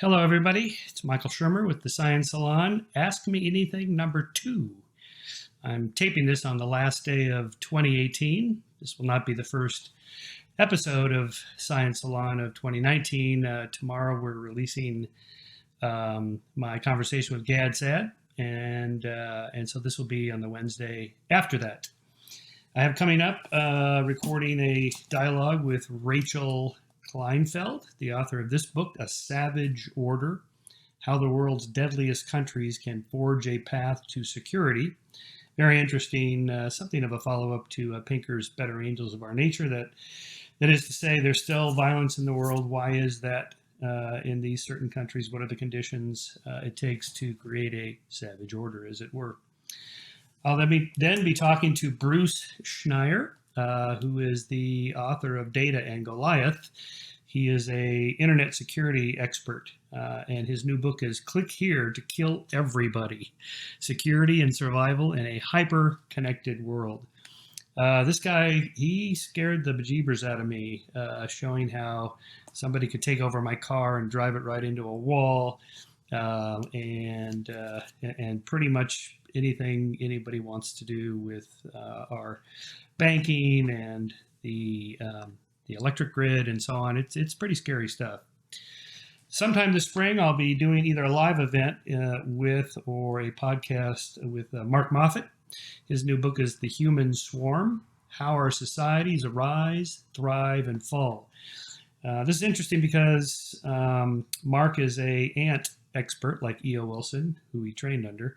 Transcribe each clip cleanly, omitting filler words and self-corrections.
Hello, everybody. It's Michael Shermer with the Science Salon. Ask Me Anything number 2. I'm taping this on the last day of 2018. This will not be the first episode of Science Salon of 2019. Tomorrow we're releasing my conversation with Gad Saad, and so this will be on the Wednesday after that. I have coming up recording a dialogue with Rachel Kleinfeld, the author of this book, A Savage Order, How the World's Deadliest Countries Can Forge a Path to Security. Very interesting, something of a follow-up to Pinker's Better Angels of Our Nature. That is to say, there's still violence in the world. Why is that in these certain countries? What are the conditions it takes to create a savage order, as it were? I'll then be talking to Bruce Schneier, who is the author of Data and Goliath. He is an internet security expert, and his new book is Click Here to Kill Everybody, Security and Survival in a Hyper-Connected World. This guy, he scared the bejeebers out of me, showing how somebody could take over my car and drive it right into a wall, and pretty much anything anybody wants to do with our banking and the electric grid and so on. It's pretty scary stuff. Sometime this spring, I'll be doing either a live event with or a podcast with Mark Moffat. His new book is The Human Swarm: How Our Societies Arise, Thrive, and Fall. This is interesting because Mark is an ant expert like E.O. Wilson, who he trained under.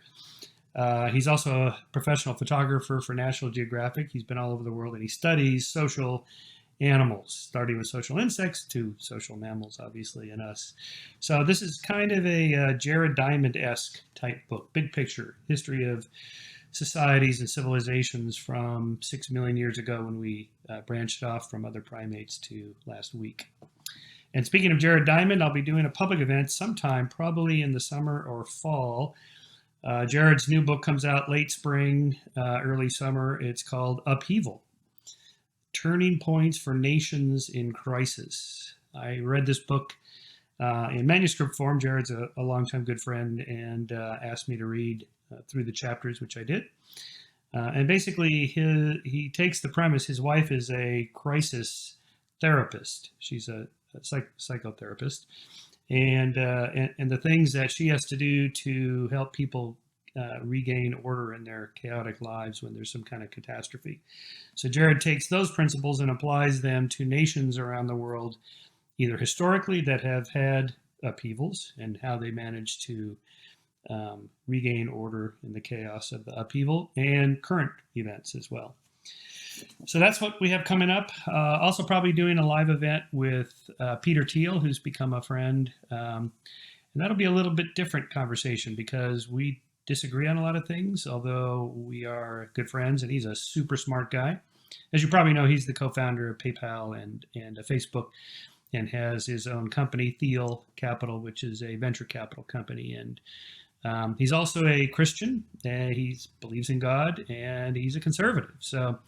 He's also a professional photographer for National Geographic. He's been all over the world, and he studies social animals, starting with social insects to social mammals, obviously, and us. So this is kind of a Jared Diamond-esque type book, big picture, history of societies and civilizations from 6 million years ago when we branched off from other primates to last week. And speaking of Jared Diamond, I'll be doing a public event sometime, probably in the summer or fall. Jared's new book comes out late spring, early summer. It's called Upheaval: Turning Points for Nations in Crisis. I read this book in manuscript form. Jared's a longtime good friend and asked me to read through the chapters, which I did. And basically, he takes the premise. His wife is a crisis therapist. She's a psychotherapist. And the things that she has to do to help people regain order in their chaotic lives when there's some kind of catastrophe. So Jared takes those principles and applies them to nations around the world, either historically that have had upheavals and how they manage to regain order in the chaos of the upheaval, and current events as well. So that's what we have coming up. Also probably doing a live event with Peter Thiel, who's become a friend. And that'll be a little bit different conversation because we disagree on a lot of things, although we are good friends, and he's a super smart guy. As you probably know, he's the co-founder of PayPal and Facebook, and has his own company, Thiel Capital, which is a venture capital company. And he's also a Christian. He believes in God, and he's a conservative. So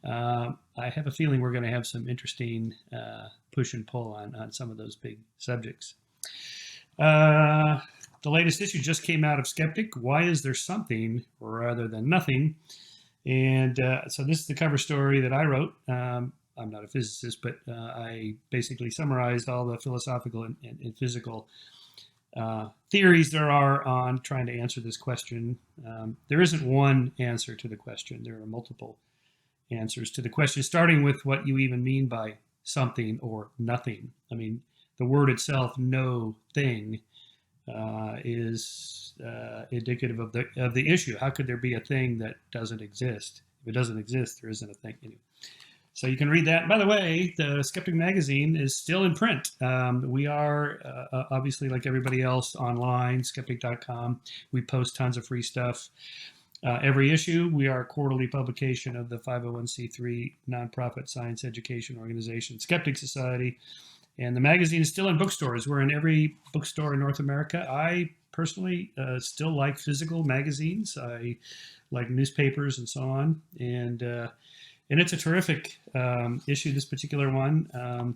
I have a feeling we're going to have some interesting push and pull on some of those big subjects. The latest issue just came out of Skeptic. Why is there something rather than nothing? And so this is the cover story that I wrote. I'm not a physicist, but I basically summarized all the philosophical and physical theories there are on trying to answer this question. There isn't one answer to the question. There are multiple answers to the question, starting with what you even mean by something or nothing. I mean, the word itself, no thing, is indicative of the issue. How could there be a thing that doesn't exist? If it doesn't exist, there isn't a thing. Anyway. So you can read that. By the way, the Skeptic magazine is still in print. We are obviously, like everybody else, online, skeptic.com. We post tons of free stuff. Every issue, we are a quarterly publication of the 501c3 nonprofit science education organization, Skeptics Society. And the magazine is still in bookstores. We're in every bookstore in North America. I personally still like physical magazines. I like newspapers and so on. And it's a terrific issue, this particular one.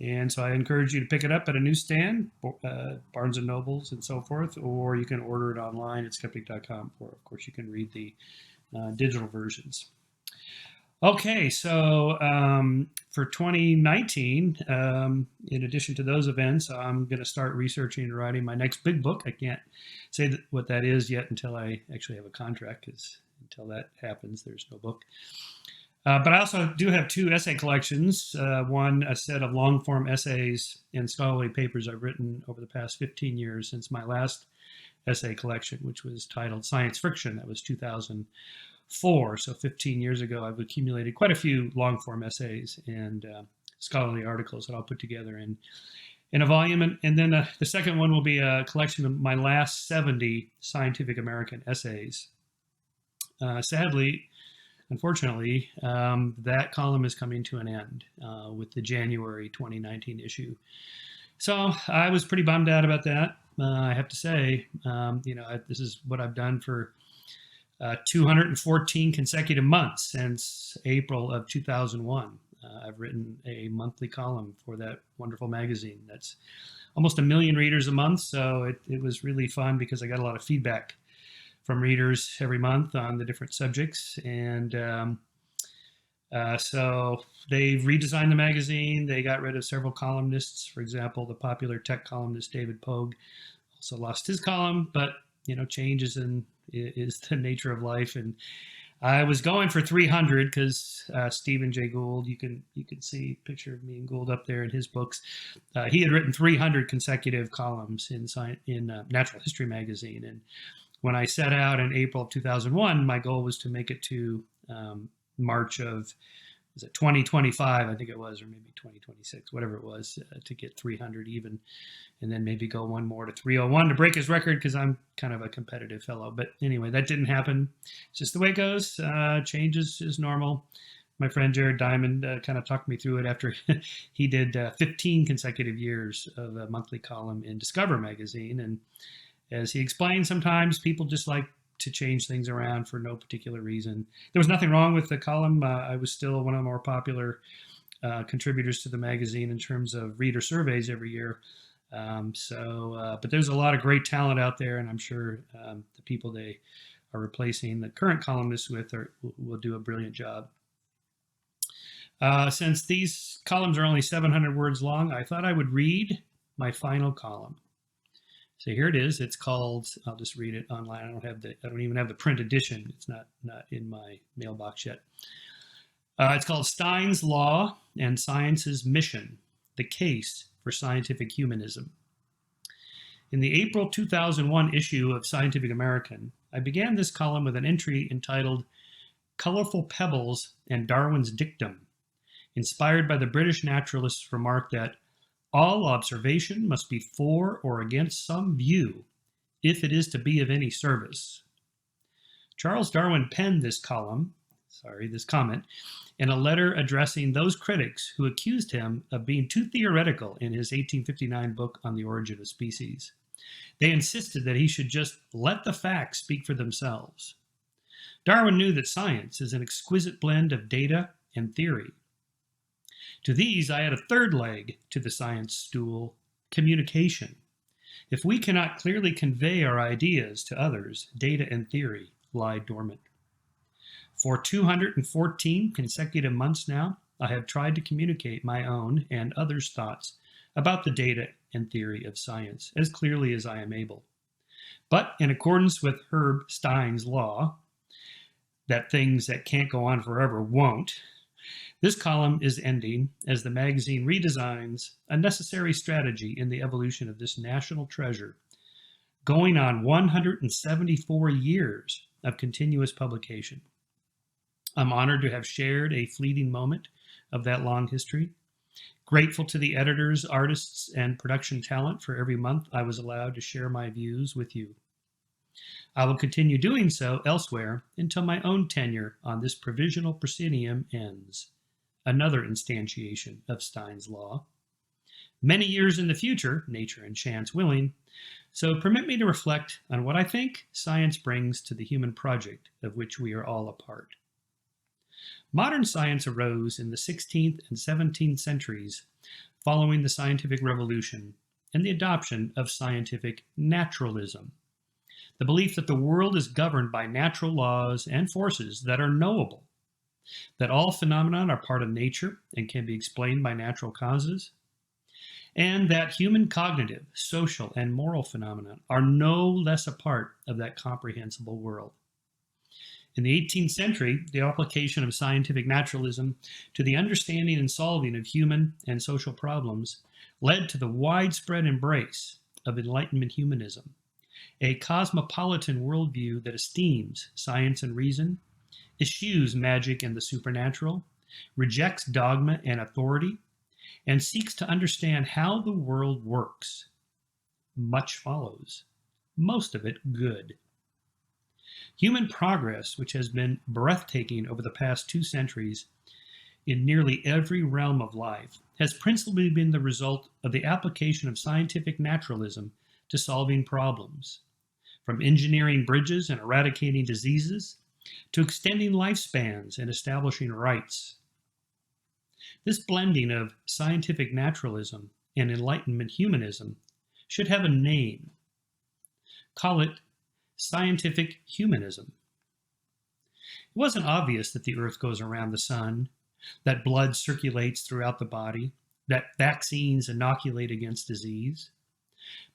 And so I encourage you to pick it up at a newsstand, Barnes & Nobles and so forth, or you can order it online at skeptic.com, or of course you can read the digital versions. Okay, so for 2019, in addition to those events, I'm going to start researching and writing my next big book. I can't say what that is yet until I actually have a contract, because until that happens, there's no book. But I also do have 2 essay collections. One, a set of long-form essays and scholarly papers I've written over the past 15 years since my last essay collection, which was titled Science Friction. That was 2004. So 15 years ago, I've accumulated quite a few long-form essays and scholarly articles that I'll put together in a volume. And then the second one will be a collection of my last 70 Scientific American essays. Sadly, unfortunately, that column is coming to an end with the January 2019 issue. So I was pretty bummed out about that. I have to say, this is what I've done for 214 consecutive months since April of 2001. I've written a monthly column for that wonderful magazine. That's almost 1 million readers a month. So it was really fun because I got a lot of feedback from readers every month on the different subjects. And so they've redesigned the magazine. They got rid of several columnists. For example, the popular tech columnist David Pogue also lost his column, but change is the nature of life. And I was going for 300 because Stephen Jay Gould, you can see a picture of me and Gould up there in his books. He had written 300 consecutive columns in Natural History magazine. And when I set out in April of 2001, my goal was to make it to March of 2025, I think it was, or maybe 2026, whatever it was, to get 300 even, and then maybe go one more to 301 to break his record, because I'm kind of a competitive fellow. But anyway, that didn't happen. It's just the way it goes. Change is normal. My friend Jared Diamond kind of talked me through it after he did 15 consecutive years of a monthly column in Discover magazine. And as he explained, sometimes people just like to change things around for no particular reason. There was nothing wrong with the column. I was still one of the more popular contributors to the magazine in terms of reader surveys every year. But there's a lot of great talent out there, and I'm sure the people they are replacing the current columnists with will do a brilliant job. Since these columns are only 700 words long, I thought I would read my final column. So here it is. It's called, I'll just read it online. I don't even have the print edition. It's not in my mailbox yet. It's called Steins Law and Science's Mission, the Case for Scientific Humanism. In the April 2001 issue of Scientific American, I began this column with an entry entitled Colorful Pebbles and Darwin's Dictum, inspired by the British naturalist's remark that all observation must be for or against some view, if it is to be of any service. Charles Darwin penned this comment, in a letter addressing those critics who accused him of being too theoretical in his 1859 book on the origin of species. They insisted that he should just let the facts speak for themselves. Darwin knew that science is an exquisite blend of data and theory. To these, I add a third leg to the science stool, communication. If we cannot clearly convey our ideas to others, data and theory lie dormant. For 214 consecutive months now, I have tried to communicate my own and others' thoughts about the data and theory of science as clearly as I am able. But in accordance with Herb Stein's law, that things that can't go on forever won't, this column is ending as the magazine redesigns a necessary strategy in the evolution of this national treasure, going on 174 years of continuous publication. I'm honored to have shared a fleeting moment of that long history, grateful to the editors, artists, and production talent for every month I was allowed to share my views with you. I will continue doing so elsewhere until my own tenure on this provisional proscenium ends. Another instantiation of Stein's Law. Many years in the future, nature and chance willing, so permit me to reflect on what I think science brings to the human project of which we are all a part. Modern science arose in the 16th and 17th centuries following the scientific revolution and the adoption of scientific naturalism. The belief that the world is governed by natural laws and forces that are knowable, that all phenomena are part of nature and can be explained by natural causes, and that human cognitive, social, and moral phenomena are no less a part of that comprehensible world. In the 18th century, the application of scientific naturalism to the understanding and solving of human and social problems led to the widespread embrace of Enlightenment humanism, a cosmopolitan worldview that esteems science and reason, eschews magic and the supernatural, rejects dogma and authority, and seeks to understand how the world works. Much follows, most of it good. Human progress, which has been breathtaking over the past 2 centuries in nearly every realm of life, has principally been the result of the application of scientific naturalism to solving problems, from engineering bridges and eradicating diseases to extending lifespans and establishing rights. This blending of scientific naturalism and Enlightenment humanism should have a name. Call it scientific humanism. It wasn't obvious that the Earth goes around the sun, that blood circulates throughout the body, that vaccines inoculate against disease.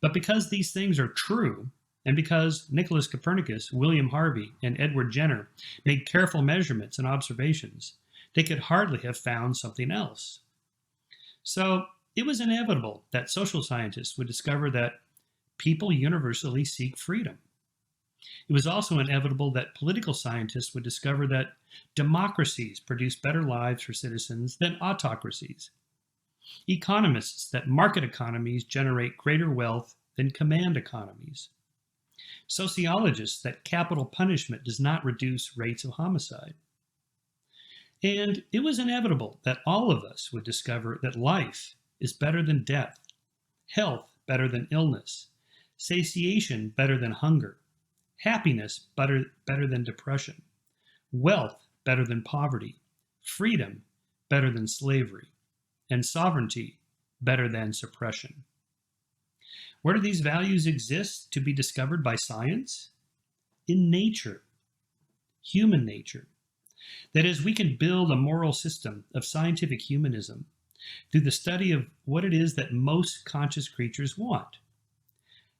But because these things are true, and because Nicholas Copernicus, William Harvey, and Edward Jenner made careful measurements and observations, they could hardly have found something else. So it was inevitable that social scientists would discover that people universally seek freedom. It was also inevitable that political scientists would discover that democracies produce better lives for citizens than autocracies. Economists that market economies generate greater wealth than command economies. Sociologists that capital punishment does not reduce rates of homicide. And it was inevitable that all of us would discover that life is better than death, health better than illness, satiation better than hunger, happiness better than depression, wealth better than poverty, freedom better than slavery, and sovereignty better than suppression. Where do these values exist to be discovered by science? In nature, human nature. That is, we can build a moral system of scientific humanism through the study of what it is that most conscious creatures want.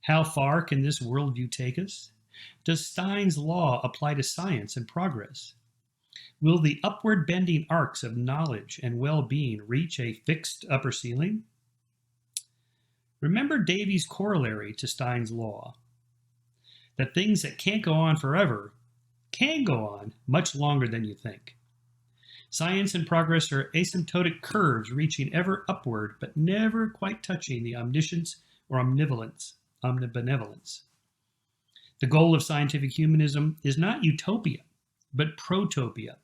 How far can this worldview take us? Does Stein's law apply to science and progress? Will the upward bending arcs of knowledge and well-being reach a fixed upper ceiling? Remember Davy's corollary to Stein's law, that things that can't go on forever can go on much longer than you think. Science and progress are asymptotic curves reaching ever upward, but never quite touching the omniscience or omnibenevolence. The goal of scientific humanism is not utopia, but protopia,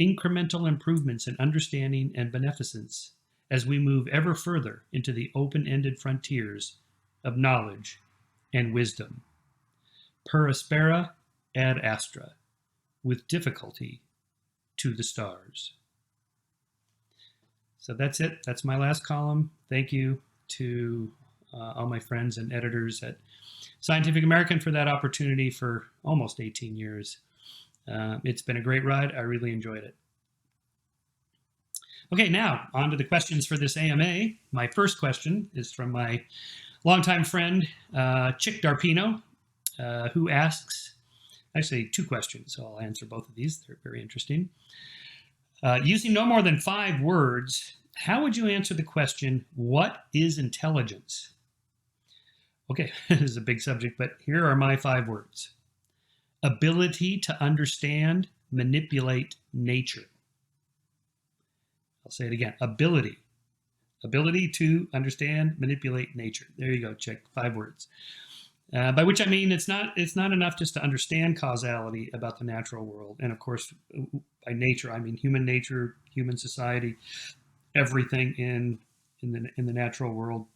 incremental improvements in understanding and beneficence as we move ever further into the open-ended frontiers of knowledge and wisdom. Per aspera ad astra, with difficulty to the stars. So that's it. That's my last column. Thank you to all my friends and editors at Scientific American for that opportunity for almost 18 years. It's been a great ride. I really enjoyed it. Okay, now on to the questions for this AMA. My first question is from my longtime friend, Chick Darpino, who asks, actually 2 questions, so I'll answer both of these. They're very interesting. Using no more than 5 words, how would you answer the question, what is intelligence? Okay, this is a big subject, but here are my 5 words. Ability to understand, manipulate nature. I'll say it again, ability. Ability to understand, manipulate nature. There you go, check 5 words. By which I mean it's not enough just to understand causality about the natural world. And of course, by nature, I mean human nature, human society, everything in the natural world.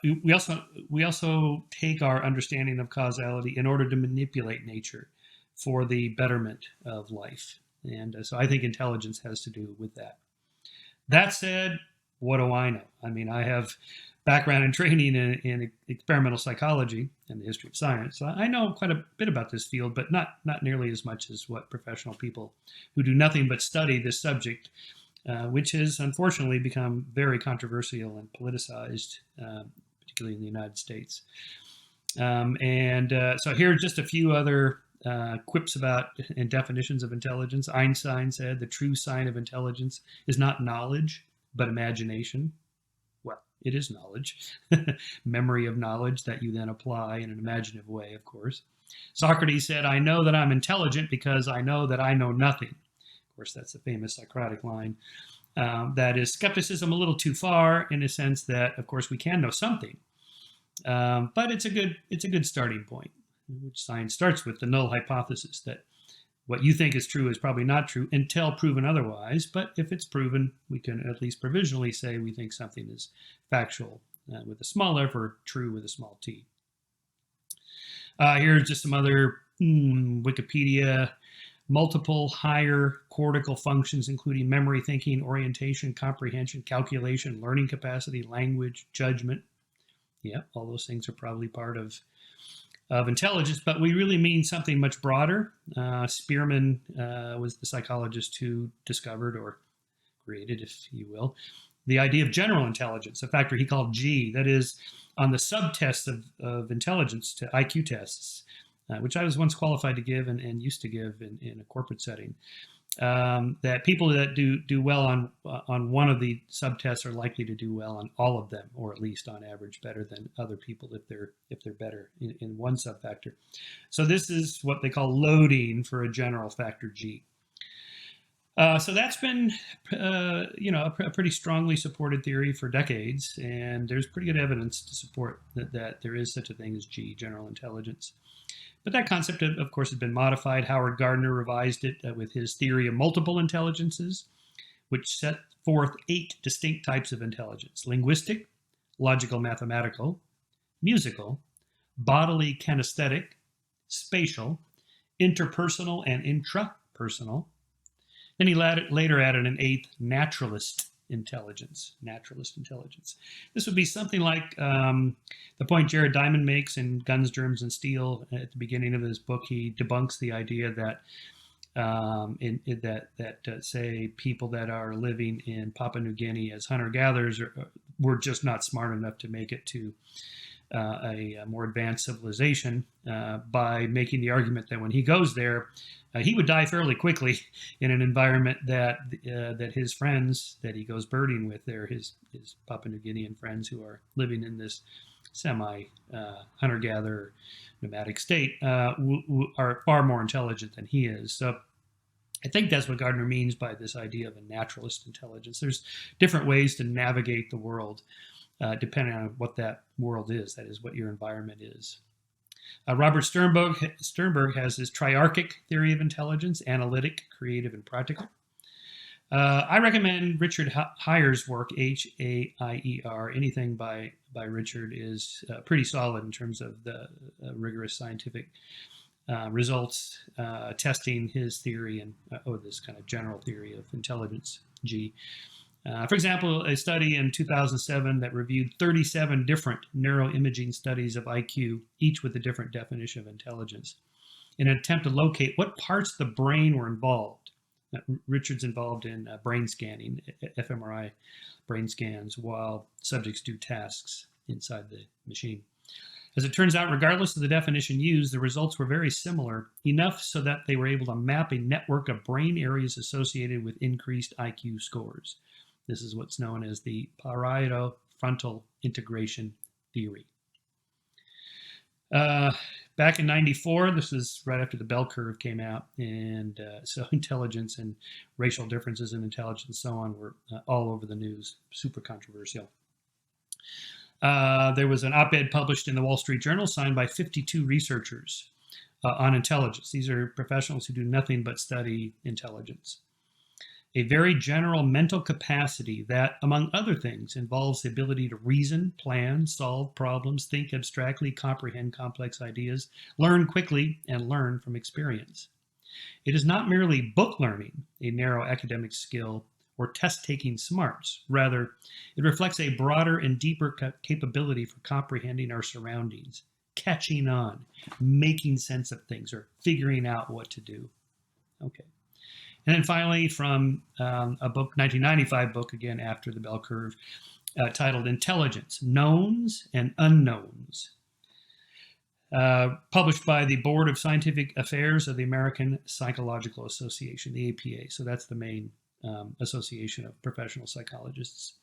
We also take our understanding of causality in order to manipulate nature for the betterment of life. And so I think intelligence has to do with that. That said, what do I know? I mean, I have background and training in experimental psychology and the history of science. So I know quite a bit about this field, but not nearly as much as what professional people who do nothing but study this subject, which has unfortunately become very controversial and politicized, particularly in the United States. So here are just a few other quips about and definitions of intelligence. Einstein said the true sign of intelligence is not knowledge, but imagination. Well, it is knowledge, memory of knowledge that you then apply in an imaginative way, of course. Socrates said, I know that I'm intelligent because I know that I know nothing. Of course, that's the famous Socratic line. That is skepticism a little too far, in a sense that, of course, we can know something. But it's a good starting point, which science starts with the null hypothesis that what you think is true is probably not true until proven otherwise. But if it's proven, we can at least provisionally say we think something is factual with a small f or true with a small t. Here's just some other Wikipedia. Multiple higher cortical functions, including memory, thinking, orientation, comprehension, calculation, learning capacity, language, judgment. Yeah, all those things are probably part of intelligence, but we really mean something much broader. Spearman was the psychologist who discovered or created, if you will, the idea of general intelligence, a factor he called G, that is on the subtests of intelligence to IQ tests, which I was once qualified to give and used to give in a corporate setting. That people that do well on one of the subtests are likely to do well on all of them, or at least on average better than other people if they're better in one subfactor. So this is what they call loading for a general factor G. So that's been a pretty strongly supported theory for decades, and there's pretty good evidence to support that there is such a thing as G, general intelligence. But that concept, of course, has been modified. Howard Gardner revised it with his theory of multiple intelligences, which set forth 8 distinct types of intelligence: linguistic, logical mathematical, musical, bodily kinesthetic, spatial, interpersonal, and intrapersonal. Then he later added an 8th, naturalist intelligence. This would be something like the point Jared Diamond makes in Guns, Germs, and Steel at the beginning of his book. He debunks the idea that say people that are living in Papua New Guinea as hunter-gatherers were just not smart enough to make it to a more advanced civilization, by making the argument that when he goes there, he would die fairly quickly in an environment that his friends that he goes birding with there, his Papua New Guinean friends who are living in this semi-hunter-gatherer nomadic state, are far more intelligent than he is. So I think that's what Gardner means by this idea of a naturalist intelligence. There's different ways to navigate the world, depending on what that world is, that is, what your environment is. Robert Sternberg has his triarchic theory of intelligence: analytic, creative, and practical. I recommend Richard Hayer's work, H-A-I-E-R. Anything by Richard is pretty solid in terms of the rigorous scientific results testing his theory and this kind of general theory of intelligence, G. For example, a study in 2007 that reviewed 37 different neuroimaging studies of IQ, each with a different definition of intelligence, in an attempt to locate what parts of the brain were involved. Richard's involved in brain scanning, fMRI brain scans, while subjects do tasks inside the machine. As it turns out, regardless of the definition used, the results were very similar, enough so that they were able to map a network of brain areas associated with increased IQ scores. This is what's known as the parieto-frontal integration theory. Back in '94, this was right after the bell curve came out, and so intelligence and racial differences in intelligence and so on were all over the news, super controversial. There was an op-ed published in the Wall Street Journal signed by 52 researchers on intelligence. These are professionals who do nothing but study intelligence. A very general mental capacity that, among other things, involves the ability to reason, plan, solve problems, think abstractly, comprehend complex ideas, learn quickly, and learn from experience. It is not merely book learning, a narrow academic skill, or test-taking smarts. Rather, it reflects a broader and deeper capability for comprehending our surroundings, catching on, making sense of things, or figuring out what to do. Okay. And then finally, from a book, 1995 book, again after the bell curve, titled Intelligence, Knowns and Unknowns, published by the Board of Scientific Affairs of the American Psychological Association, the APA. So that's the main association of professional psychologists.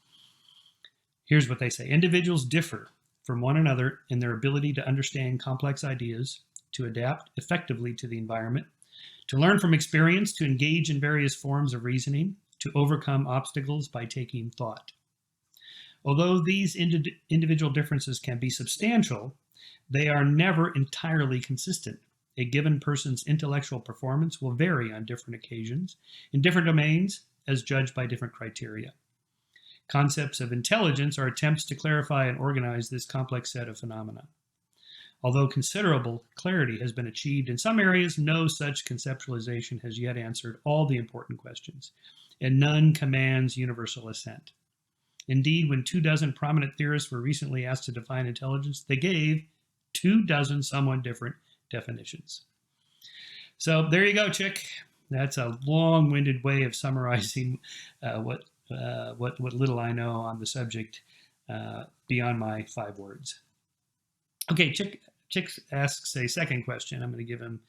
Here's what they say. Individuals differ from one another in their ability to understand complex ideas, to adapt effectively to the environment, to learn from experience, to engage in various forms of reasoning, to overcome obstacles by taking thought. Although these individual differences can be substantial, they are never entirely consistent. A given person's intellectual performance will vary on different occasions, in different domains, as judged by different criteria. Concepts of intelligence are attempts to clarify and organize this complex set of phenomena. Although considerable clarity has been achieved in some areas, no such conceptualization has yet answered all the important questions, and none commands universal assent. Indeed, when 24 prominent theorists were recently asked to define intelligence, they gave 24 somewhat different definitions. So there you go, Chick. That's a long-winded way of summarizing what little I know on the subject beyond my 5 words. Okay, Chick asks a second question. I'm going to give him,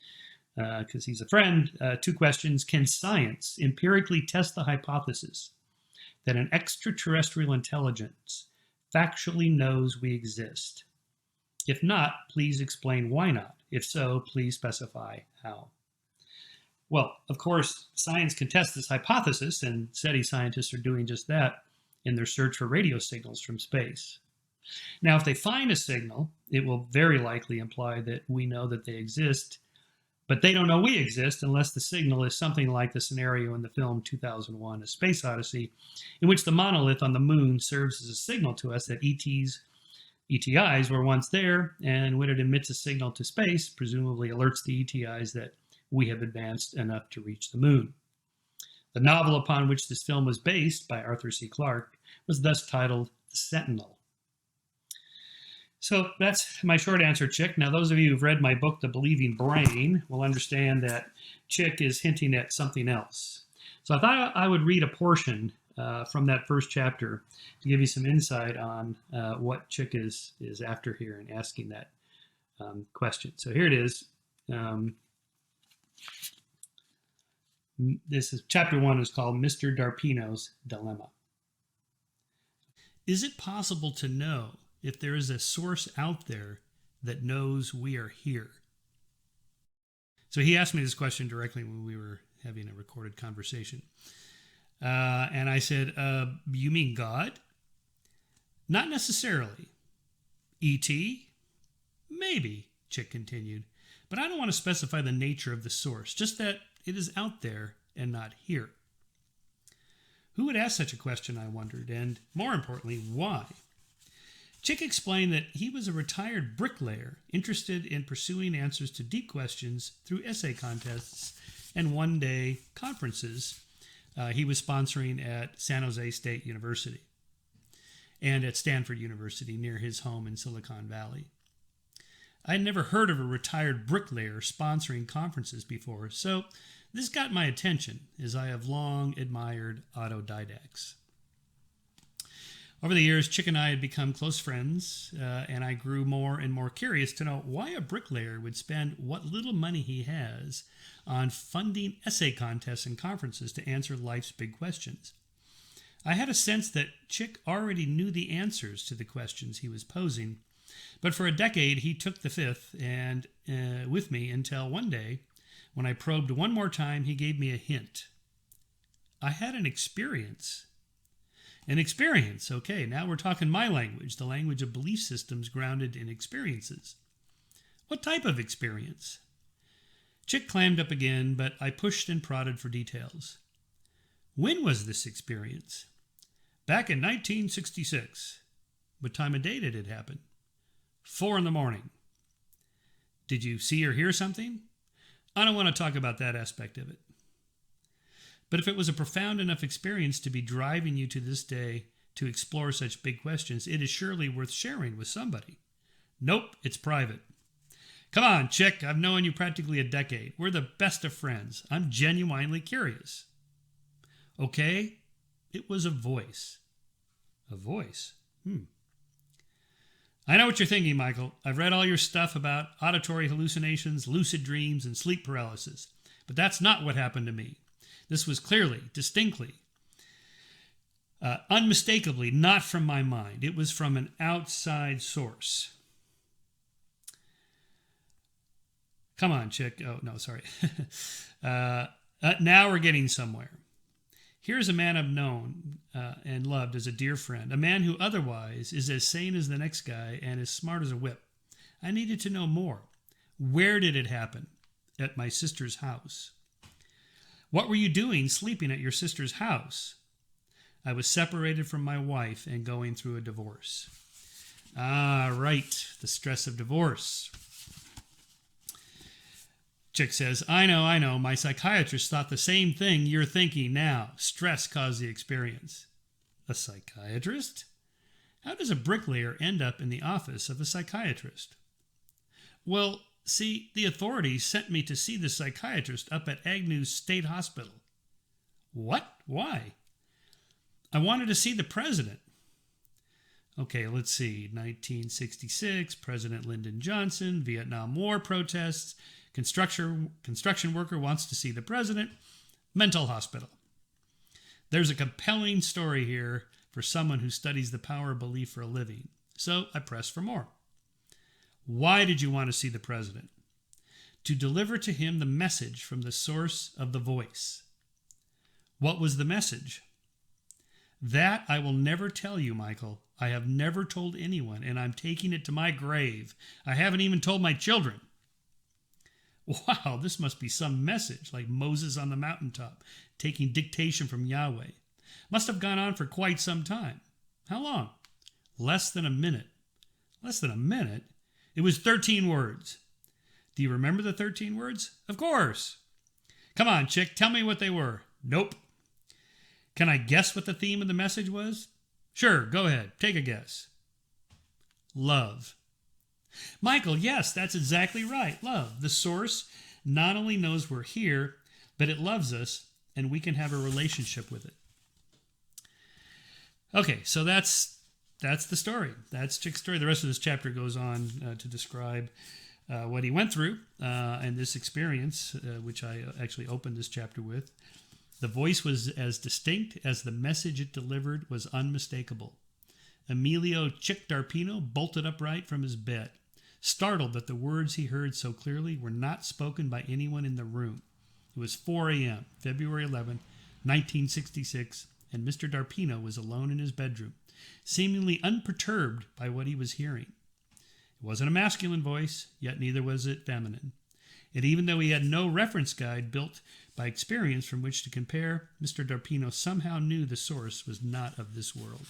because he's a friend, 2 questions. Can science empirically test the hypothesis that an extraterrestrial intelligence factually knows we exist? If not, please explain why not. If so, please specify how. Well, of course, science can test this hypothesis, and SETI scientists are doing just that in their search for radio signals from space. Now, if they find a signal, it will very likely imply that we know that they exist, but they don't know we exist unless the signal is something like the scenario in the film 2001: A Space Odyssey, in which the monolith on the moon serves as a signal to us that ETIs were once there, and when it emits a signal to space, presumably alerts the ETIs that we have advanced enough to reach the moon. The novel upon which this film was based, by Arthur C. Clarke, was thus titled The Sentinel. So that's my short answer, Chick. Now, those of you who've read my book, The Believing Brain, will understand that Chick is hinting at something else. So I thought I would read a portion from that first chapter to give you some insight on what Chick is after here and asking that question. So here it is. This is chapter 1 is called Mr. Darpino's Dilemma. Is it possible to know if there is a source out there that knows we are here? So he asked me this question directly when we were having a recorded conversation. And I said, you mean God? Not necessarily. E.T.? Maybe, Chick continued. But I don't want to specify the nature of the source, just that it is out there and not here. Who would ask such a question, I wondered, and more importantly, why? Chick explained that he was a retired bricklayer interested in pursuing answers to deep questions through essay contests and one-day conferences he was sponsoring at San Jose State University and at Stanford University near his home in Silicon Valley. I had never heard of a retired bricklayer sponsoring conferences before, so this got my attention, as I have long admired autodidacts. Over the years, Chick and I had become close friends, and I grew more and more curious to know why a bricklayer would spend what little money he has on funding essay contests and conferences to answer life's big questions. I had a sense that Chick already knew the answers to the questions he was posing, but for a decade he took the fifth and with me until one day, when I probed one more time, he gave me a hint. I had an experience. An experience, okay, now we're talking my language, the language of belief systems grounded in experiences. What type of experience? Chick clammed up again, but I pushed and prodded for details. When was this experience? Back in 1966. What time of day did it happen? 4 a.m. Did you see or hear something? I don't want to talk about that aspect of it. But if it was a profound enough experience to be driving you to this day to explore such big questions, it is surely worth sharing with somebody. Nope, it's private. Come on, chick, I've known you practically a decade. We're the best of friends. I'm genuinely curious. Okay, it was a voice. A voice? I know what you're thinking, Michael. I've read all your stuff about auditory hallucinations, lucid dreams, and sleep paralysis. But that's not what happened to me. This was clearly, distinctly, unmistakably not from my mind. It was from an outside source. Come on, chick. Oh, no, sorry. Now we're getting somewhere. Here's a man I've known and loved as a dear friend, a man who otherwise is as sane as the next guy and as smart as a whip. I needed to know more. Where did it happen? At my sister's house. What were you doing sleeping at your sister's house? I was separated from my wife and going through a divorce. Ah, right. The stress of divorce. Chick says, I know. My psychiatrist thought the same thing you're thinking now. Stress caused the experience. A psychiatrist? How does a bricklayer end up in the office of a psychiatrist? Well, see, the authorities sent me to see the psychiatrist up at Agnew State Hospital. What? Why? I wanted to see the president. Okay, let's see. 1966, President Lyndon Johnson, Vietnam War protests, construction worker wants to see the president, mental hospital. There's a compelling story here for someone who studies the power of belief for a living. So I pressed for more. Why did you want to see the president? To deliver to him the message from the source of the voice. What was the message? That I will never tell you, Michael. I have never told anyone, and I'm taking it to my grave. I haven't even told my children. Wow, this must be some message, like Moses on the mountaintop, taking dictation from Yahweh. Must have gone on for quite some time. How long? Less than a minute. Less than a minute? It was 13 words. Do you remember the 13 words? Of course. Come on, chick, tell me what they were. Nope. Can I guess what the theme of the message was? Sure, go ahead. Take a guess. Love. Michael, yes, that's exactly right. Love. The source not only knows we're here, but it loves us, and we can have a relationship with it. Okay, so that's the story. That's Chick's story. The rest of this chapter goes on to describe what he went through and this experience, which I actually opened this chapter with. The voice was as distinct as the message it delivered was unmistakable. Emilio Chick Darpino bolted upright from his bed, startled that the words he heard so clearly were not spoken by anyone in the room. It was 4 a.m., February 11, 1966, and Mr. Darpino was alone in his bedroom, seemingly unperturbed by what he was hearing. It wasn't a masculine voice, yet neither was it feminine. And even though he had no reference guide built by experience from which to compare, Mr. Darpino somehow knew the source was not of this world.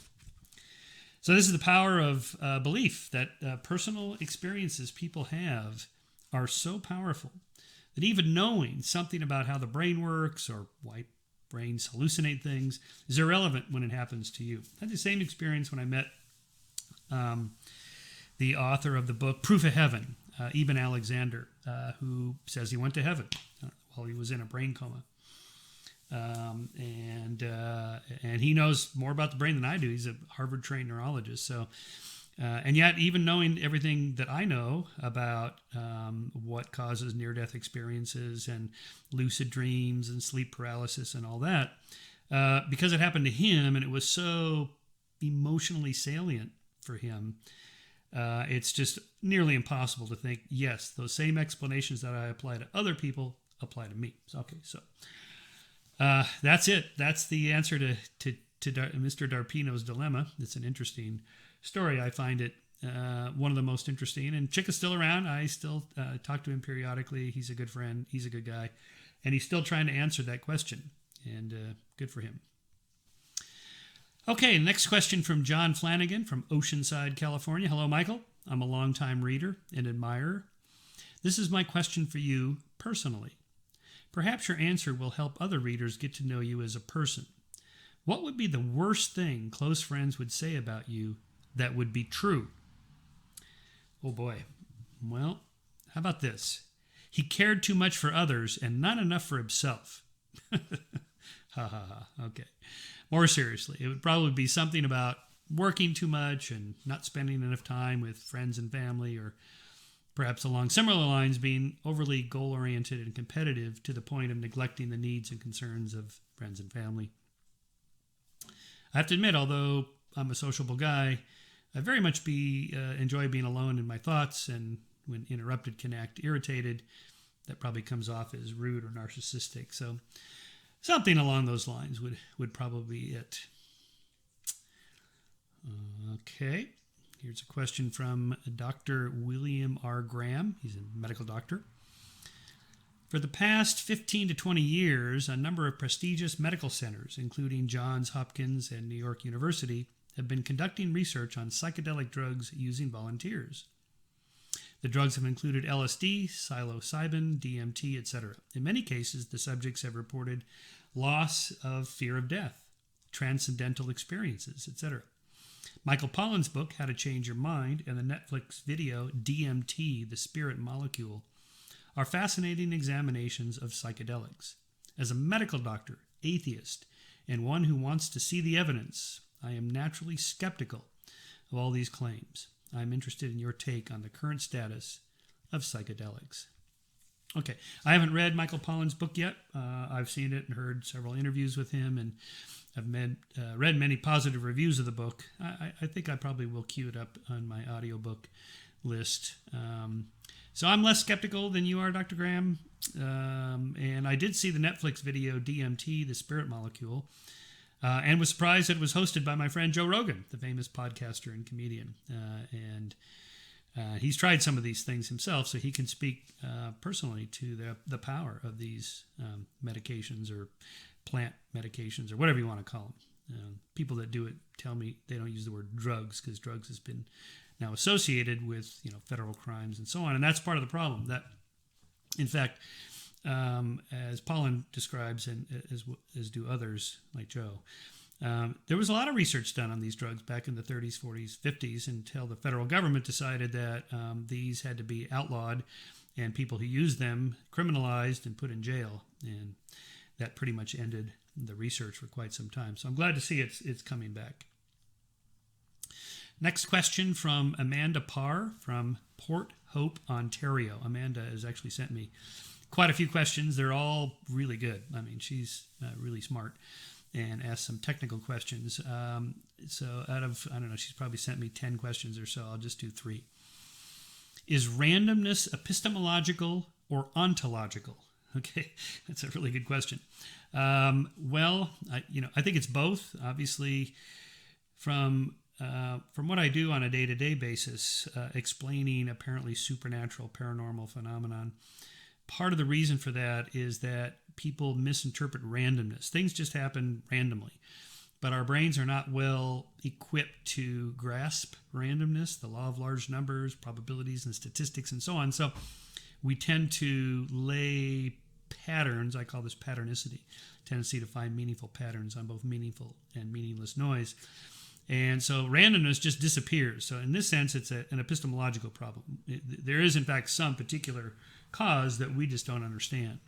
So this is the power of belief, that personal experiences people have are so powerful that even knowing something about how the brain works or why brains hallucinate things is irrelevant when it happens to you. I had the same experience when I met the author of the book Proof of Heaven, Eben Alexander, who says he went to heaven while he was in a brain coma. And he knows more about the brain than I do. He's a Harvard-trained neurologist. So, and yet, even knowing everything that I know about what causes near-death experiences and lucid dreams and sleep paralysis and all that, because it happened to him and it was so emotionally salient for him, it's just nearly impossible to think, yes, those same explanations that I apply to other people apply to me. Okay, so that's it. That's the answer to Mr. Darpino's dilemma. It's an interesting story. I find it one of the most interesting. And Chick is still around. I still talk to him periodically. He's a good friend. He's a good guy. And he's still trying to answer that question. And good for him. Okay, next question from John Flanagan from Oceanside, California. Hello, Michael. I'm a longtime reader and admirer. This is my question for you personally. Perhaps your answer will help other readers get to know you as a person. What would be the worst thing close friends would say about you that would be true? Oh boy. Well, how about this? He cared too much for others and not enough for himself. Ha ha ha. Okay. More seriously, it would probably be something about working too much and not spending enough time with friends and family, or perhaps along similar lines, being overly goal-oriented and competitive to the point of neglecting the needs and concerns of friends and family. I have to admit, although I'm a sociable guy, I very much enjoy being alone in my thoughts, and when interrupted can act irritated. That probably comes off as rude or narcissistic. So something along those lines would probably be it. Okay, here's a question from Dr. William R. Graham. He's a medical doctor. For the past 15 to 20 years, a number of prestigious medical centers, including Johns Hopkins and New York University, have been conducting research on psychedelic drugs using volunteers. The drugs have included LSD, psilocybin, DMT, etc. In many cases, the subjects have reported loss of fear of death, transcendental experiences, etc. Michael Pollan's book, How to Change Your Mind, and the Netflix video, DMT, the Spirit Molecule, are fascinating examinations of psychedelics. As a medical doctor, atheist, and one who wants to see the evidence, I am naturally skeptical of all these claims. I am interested in your take on the current status of psychedelics. Okay, I haven't read Michael Pollan's book yet. I've seen it and heard several interviews with him, and I've read many positive reviews of the book. I think I probably will queue it up on my audiobook list. So I'm less skeptical than you are, Dr. Graham. And I did see the Netflix video, DMT, the Spirit Molecule, and was surprised that it was hosted by my friend Joe Rogan, the famous podcaster and comedian. And he's tried some of these things himself, so he can speak personally to the power of these medications, or plant medications, or whatever you want to call them. People that do it tell me they don't use the word drugs, because drugs has been now associated with federal crimes and so on, and that's part of the problem. That, in fact, as Pollan describes, and as do others like Joe, there was a lot of research done on these drugs back in the 30s, 40s, 50s, until the federal government decided that these had to be outlawed, and people who used them criminalized and put in jail, and that pretty much ended the research for quite some time. So I'm glad to see it's coming back. Next question from Amanda Parr from Port Hope, Ontario. Amanda has actually sent me quite a few questions. They're all really good. I mean, she's really smart and asked some technical questions. So out of, I don't know, she's probably sent me 10 questions or so. I'll just do 3. Is randomness epistemological or ontological? Okay, that's a really good question. Well, I think it's both. Obviously, from what I do on a day-to-day basis, explaining apparently supernatural, paranormal phenomenon, part of the reason for that is that people misinterpret randomness. Things just happen randomly, but our brains are not well equipped to grasp randomness, the law of large numbers, probabilities and statistics and so on. So we tend to lay patterns, I call this patternicity, tendency to find meaningful patterns on both meaningful and meaningless noise. And so randomness just disappears. So in this sense, it's an epistemological problem. There is, in fact, some particular cause that we just don't understand.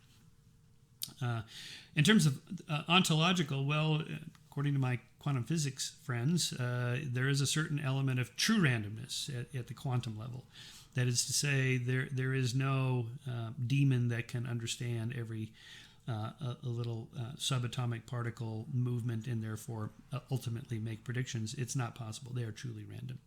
In terms of ontological, well, according to my quantum physics friends, there is a certain element of true randomness at the quantum level. That is to say, there is no demon that can understand every a little subatomic particle movement and therefore ultimately make predictions. It's not possible. They are truly random.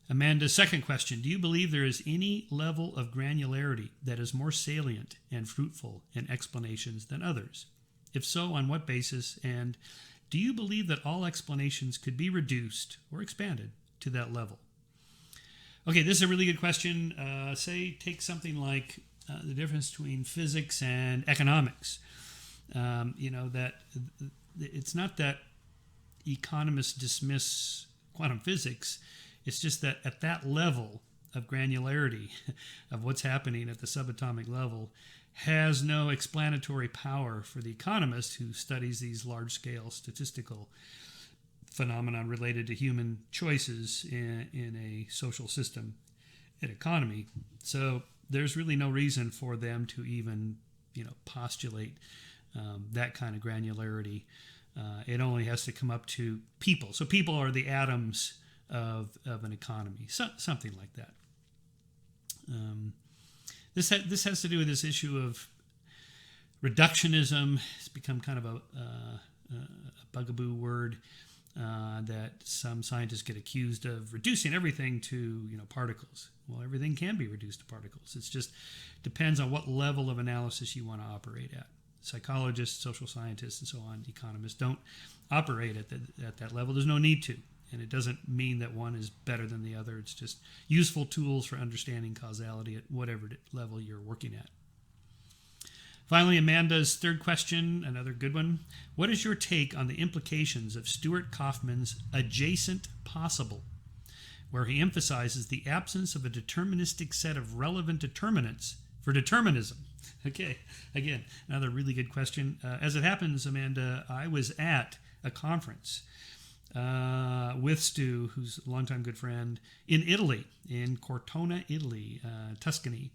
Amanda's second question: do you believe there is any level of granularity that is more salient and fruitful in explanations than others? If so, on what basis? And do you believe that all explanations could be reduced or expanded to that level? Okay, this is a really good question. Say, take something like the difference between physics and economics. That it's not that economists dismiss quantum physics. It's just that at that level of granularity of what's happening at the subatomic level, has no explanatory power for the economist who studies these large-scale statistical phenomenon related to human choices in a social system and economy. So there's really no reason for them to even, postulate that kind of granularity. It only has to come up to people. So people are the atoms of an economy, something like that. This has to do with this issue of reductionism. It's become kind of a bugaboo word that some scientists get accused of reducing everything to particles. Well, everything can be reduced to particles. It just depends on what level of analysis you want to operate at. Psychologists, social scientists, and so on, economists don't operate at that level. There's no need to. And it doesn't mean that one is better than the other. It's just useful tools for understanding causality at whatever level you're working at. Finally, Amanda's third question, another good one. What is your take on the implications of Stuart Kauffman's adjacent possible, where he emphasizes the absence of a deterministic set of relevant determinants for determinism? Okay, again, another really good question. As it happens, Amanda, I was at a conference with Stu, who's a longtime good friend, in Italy, in Cortona, Italy, Tuscany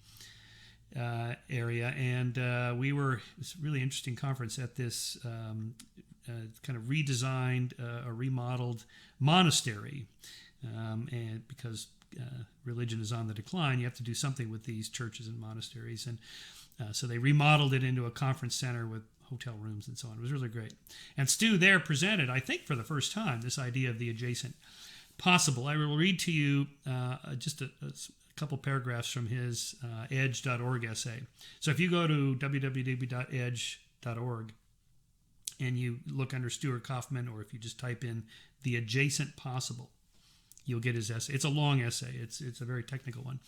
area. And it was a really interesting conference at this kind of redesigned or remodeled monastery. And because religion is on the decline, you have to do something with these churches and monasteries. And so they remodeled it into a conference center with hotel rooms and so on. It was really great. And Stu there presented, I think for the first time, this idea of the adjacent possible. I will read to you just a couple paragraphs from his edge.org essay. So if you go to www.edge.org and you look under Stuart Kauffman, or if you just type in the adjacent possible, you'll get his essay. It's a long essay. It's a very technical one.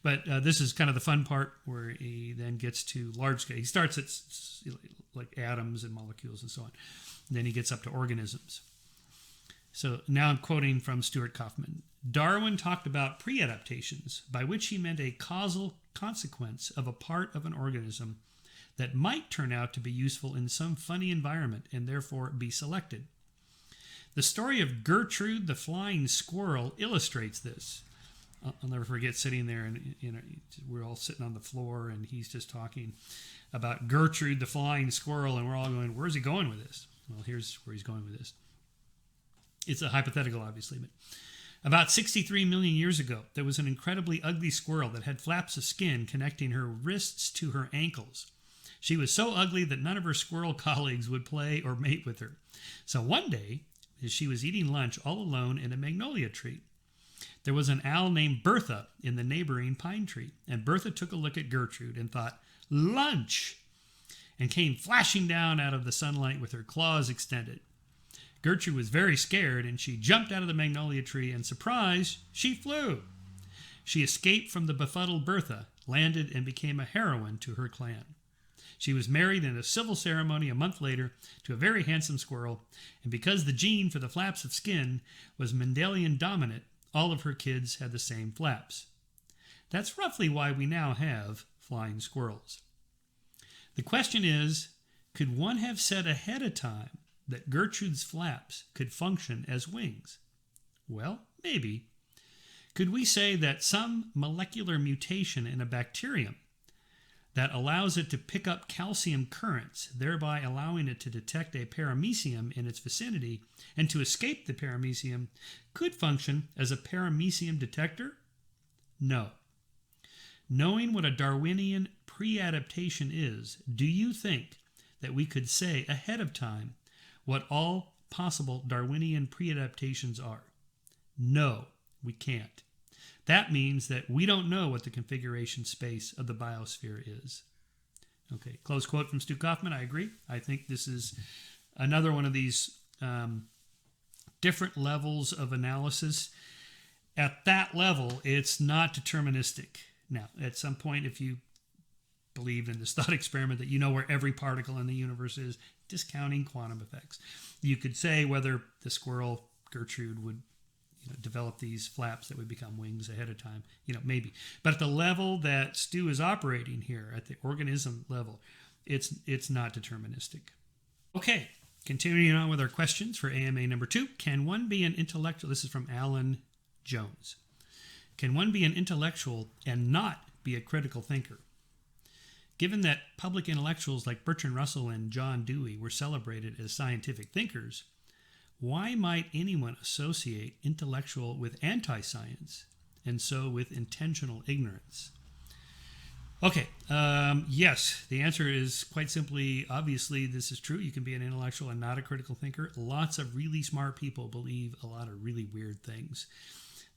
But this is kind of the fun part where he then gets to large scale. He starts at like atoms and molecules and so on. And then he gets up to organisms. So now I'm quoting from Stuart Kauffman. Darwin talked about pre-adaptations, by which he meant a causal consequence of a part of an organism that might turn out to be useful in some funny environment and therefore be selected. The story of Gertrude the flying squirrel illustrates this. I'll never forget sitting there, and we're all sitting on the floor, and he's just talking about Gertrude the flying squirrel, and we're all going, where's he going with this? Well, here's where he's going with this. It's a hypothetical, obviously, but about 63 million years ago, there was an incredibly ugly squirrel that had flaps of skin connecting her wrists to her ankles. She was so ugly that none of her squirrel colleagues would play or mate with her. So one day, as she was eating lunch all alone in a magnolia tree, there was an owl named Bertha in the neighboring pine tree, and Bertha took a look at Gertrude and thought, lunch, and came flashing down out of the sunlight with her claws extended. Gertrude was very scared, and she jumped out of the magnolia tree, and surprise, she flew. She escaped from the befuddled Bertha, landed, and became a heroine to her clan. She was married in a civil ceremony a month later to a very handsome squirrel, and because the gene for the flaps of skin was Mendelian dominant, all of her kids had the same flaps. That's roughly why we now have flying squirrels. The question is, could one have said ahead of time that Gertrude's flaps could function as wings? Well, maybe. Could we say that some molecular mutation in a bacterium that allows it to pick up calcium currents, thereby allowing it to detect a paramecium in its vicinity and to escape the paramecium, could function as a paramecium detector? No. Knowing what a Darwinian pre-adaptation is, do you think that we could say ahead of time what all possible Darwinian pre-adaptations are? No, we can't. That means that we don't know what the configuration space of the biosphere is. Okay, close quote from Stu Kauffman. I agree. I think this is another one of these different levels of analysis. At that level, it's not deterministic. Now, at some point, if you believe in this thought experiment that you know where every particle in the universe is, discounting quantum effects, you could say whether the squirrel Gertrude would develop these flaps that would become wings ahead of time, maybe. But at the level that Stu is operating here, at the organism level, it's not deterministic. Okay, continuing on with our questions for AMA number 2. Can one be an intellectual? This is from Alan Jones. Can one be an intellectual and not be a critical thinker? Given that public intellectuals like Bertrand Russell and John Dewey were celebrated as scientific thinkers, why might anyone associate intellectual with anti-science and so with intentional ignorance? Okay, yes, the answer is quite simply, obviously, this is true. You can be an intellectual and not a critical thinker. Lots of really smart people believe a lot of really weird things.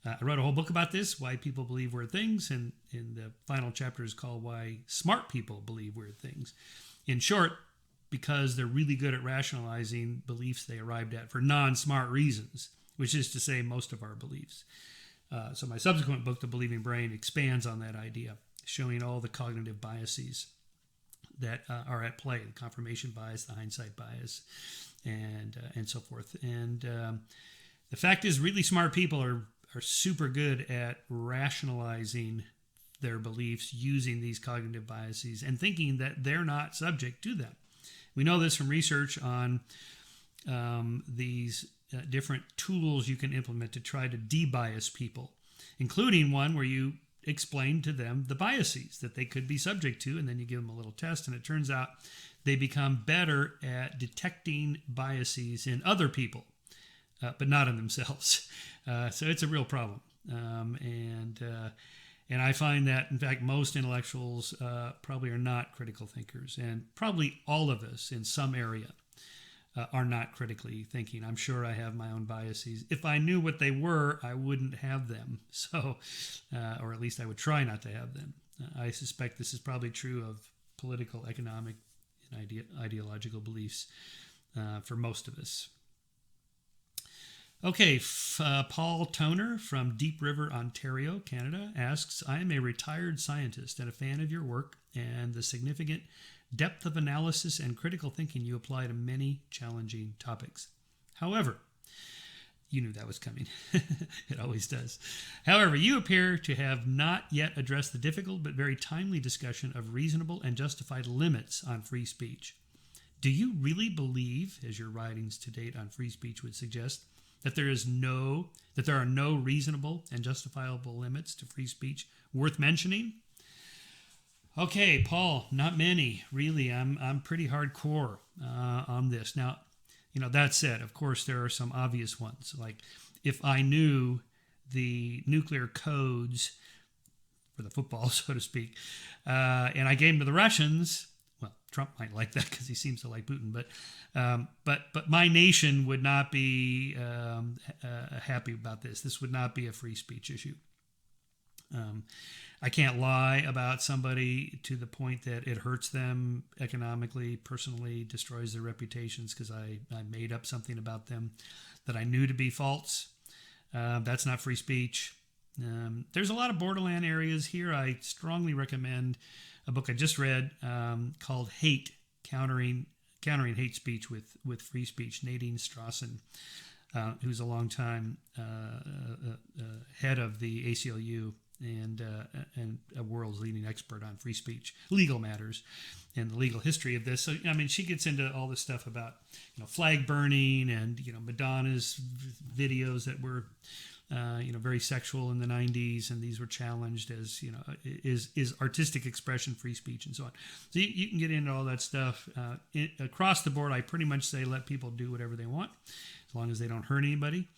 I wrote a whole book about this, why people believe weird things, and in the final chapter is called Why Smart People Believe Weird Things. In short, because they're really good at rationalizing beliefs they arrived at for non-smart reasons, which is to say most of our beliefs. So my subsequent book, The Believing Brain, expands on that idea, showing all the cognitive biases that are at play, the confirmation bias, the hindsight bias, and so forth. And the fact is, really smart people are super good at rationalizing their beliefs using these cognitive biases and thinking that they're not subject to them. We know this from research on these different tools you can implement to try to debias people, including one where you explain to them the biases that they could be subject to, and then you give them a little test, and it turns out they become better at detecting biases in other people, but not in themselves. So it's a real problem. And I find that, in fact, most intellectuals probably are not critical thinkers, and probably all of us in some area are not critically thinking. I'm sure I have my own biases. If I knew what they were, I wouldn't have them. So, or at least I would try not to have them. I suspect this is probably true of political, economic, and ideological beliefs for most of us. Okay, Paul Toner from Deep River, Ontario, Canada asks, I am a retired scientist and a fan of your work and the significant depth of analysis and critical thinking you apply to many challenging topics. However, you knew that was coming. It always does. However, you appear to have not yet addressed the difficult but very timely discussion of reasonable and justified limits on free speech. Do you really believe, as your writings to date on free speech would suggest, that there are no reasonable and justifiable limits to free speech worth mentioning? Okay, Paul, not many, really. I'm pretty hardcore on this. Now, that said, of course, there are some obvious ones. Like, if I knew the nuclear codes for the football, so to speak, and I gave them to the Russians, well, Trump might like that because he seems to like Putin, but my nation would not be happy about this. This would not be a free speech issue. I can't lie about somebody to the point that it hurts them economically, personally, destroys their reputations because I made up something about them that I knew to be false. That's not free speech. There's a lot of borderland areas here. I strongly recommend a book I just read called Hate, Countering Hate Speech with Free Speech. Nadine Strawson, who's a longtime head of the ACLU and a world's leading expert on free speech, legal matters, and the legal history of this. So, she gets into all this stuff about, flag burning and, Madonna's videos that were, very sexual in the 90s, and these were challenged as, is artistic expression free speech and so on. So you can get into all that stuff. Across the board, I pretty much say let people do whatever they want, as long as they don't hurt anybody.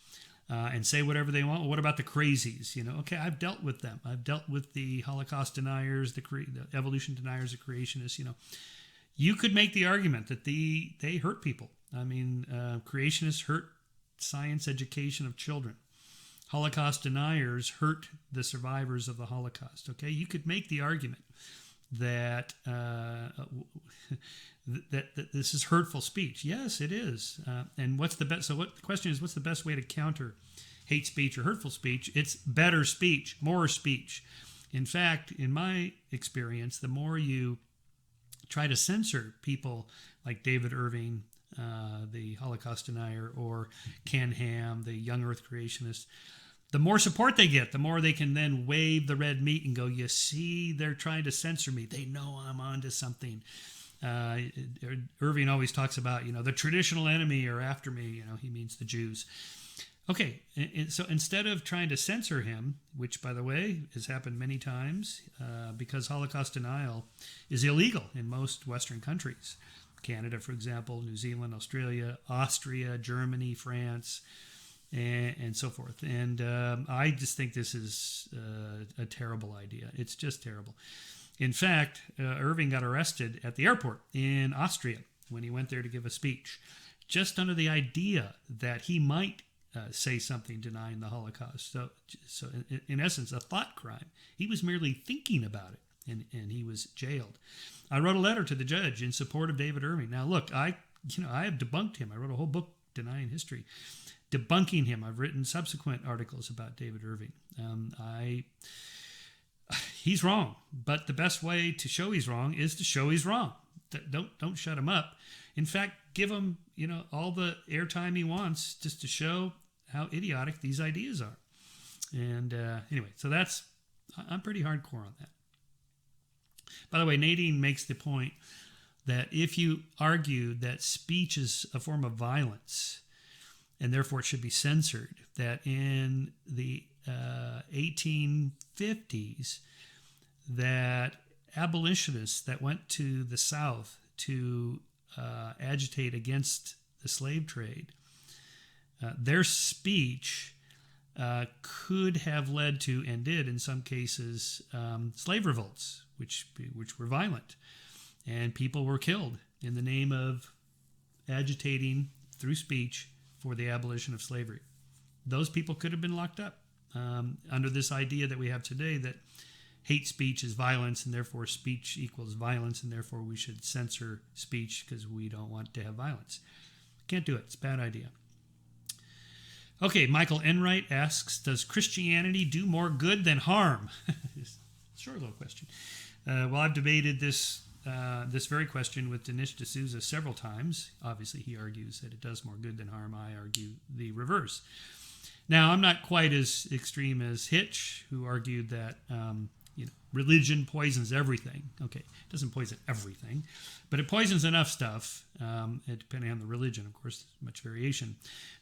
And say whatever they want. Well, what about the crazies? Okay, I've dealt with them. I've dealt with the Holocaust deniers, the evolution deniers, the creationists. You could make the argument that they hurt people. Creationists hurt science education of children. Holocaust deniers hurt the survivors of the Holocaust. Okay, you could make the argument that that this is hurtful speech. Yes, it is. And what's the best? So the question is, what's the best way to counter hate speech or hurtful speech? It's better speech, more speech. In fact, in my experience, the more you try to censor people like David Irving, the Holocaust denier, or Ken Ham, the young Earth creationist, the more support they get, the more they can then wave the red meat and go, you see, they're trying to censor me. They know I'm onto something. Irving always talks about, the traditional enemy are after me. He means the Jews. Okay, and so instead of trying to censor him, which, by the way, has happened many times because Holocaust denial is illegal in most Western countries. Canada, for example, New Zealand, Australia, Austria, Germany, France, and so forth. And I just think this is a terrible idea. It's just terrible. In fact, Irving got arrested at the airport in Austria when he went there to give a speech, just under the idea that he might say something denying the Holocaust. So in essence, a thought crime. He was merely thinking about it, and he was jailed. I wrote a letter to the judge in support of David Irving. Now, look, I have debunked him. I wrote a whole book denying history, debunking him. I've written subsequent articles about David Irving. He's wrong, but the best way to show he's wrong is to show he's wrong. Don't shut him up. In fact, give him all the airtime he wants just to show how idiotic these ideas are. And anyway, so I'm pretty hardcore on that. By the way, Nadine makes the point that if you argue that speech is a form of violence and therefore it should be censored, that in the 1850s, that abolitionists that went to the South to agitate against the slave trade, their speech could have led to, and did in some cases, slave revolts, which were violent, and people were killed in the name of agitating through speech for the abolition of slavery. Those people could have been locked up under this idea that we have today that hate speech is violence, and therefore speech equals violence, and therefore we should censor speech because we don't want to have violence. Can't do it. It's a bad idea. Okay, Michael Enright asks, does Christianity do more good than harm? Short little question. Well, I've debated this very question with Dinesh D'Souza several times. Obviously, he argues that it does more good than harm. I argue the reverse. Now, I'm not quite as extreme as Hitch, who argued that religion poisons everything. Okay, it doesn't poison everything, but it poisons enough stuff, depending on the religion, of course, much variation,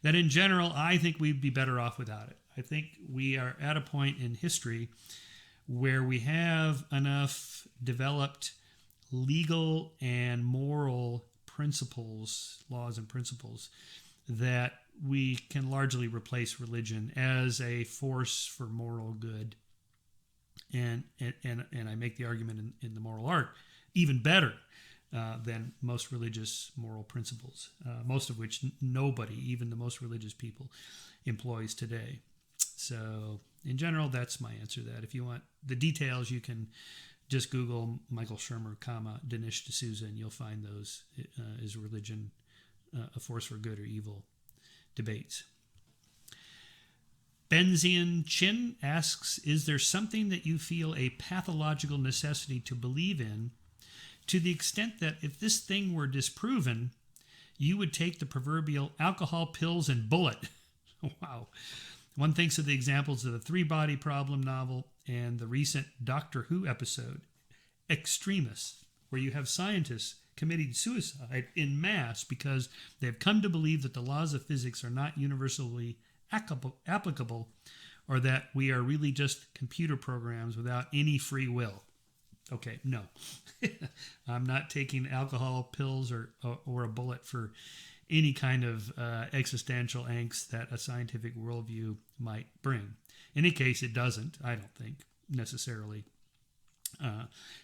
that in general, I think we'd be better off without it. I think we are at a point in history where we have enough developed legal and moral principles, laws and principles, that we can largely replace religion as a force for moral good. And I make the argument in the moral art, even better than most religious moral principles, most of which nobody, even the most religious people, employs today. So in general, that's my answer to that. If you want the details, you can just Google Michael Shermer, Dinesh D'Souza, and you'll find those is religion a force for good or evil debates. Benzian Chin asks, is there something that you feel a pathological necessity to believe in, to the extent that if this thing were disproven, you would take the proverbial alcohol, pills, and bullet? Wow. One thinks of the examples of the Three-Body Problem novel and the recent Doctor Who episode, Extremists, where you have scientists committing suicide in mass because they have come to believe that the laws of physics are not universally applicable, or that we are really just computer programs without any free will. Okay, no. I'm not taking alcohol, pills, or a bullet for any kind of existential angst that a scientific worldview might bring. In any case, it doesn't, I don't think, necessarily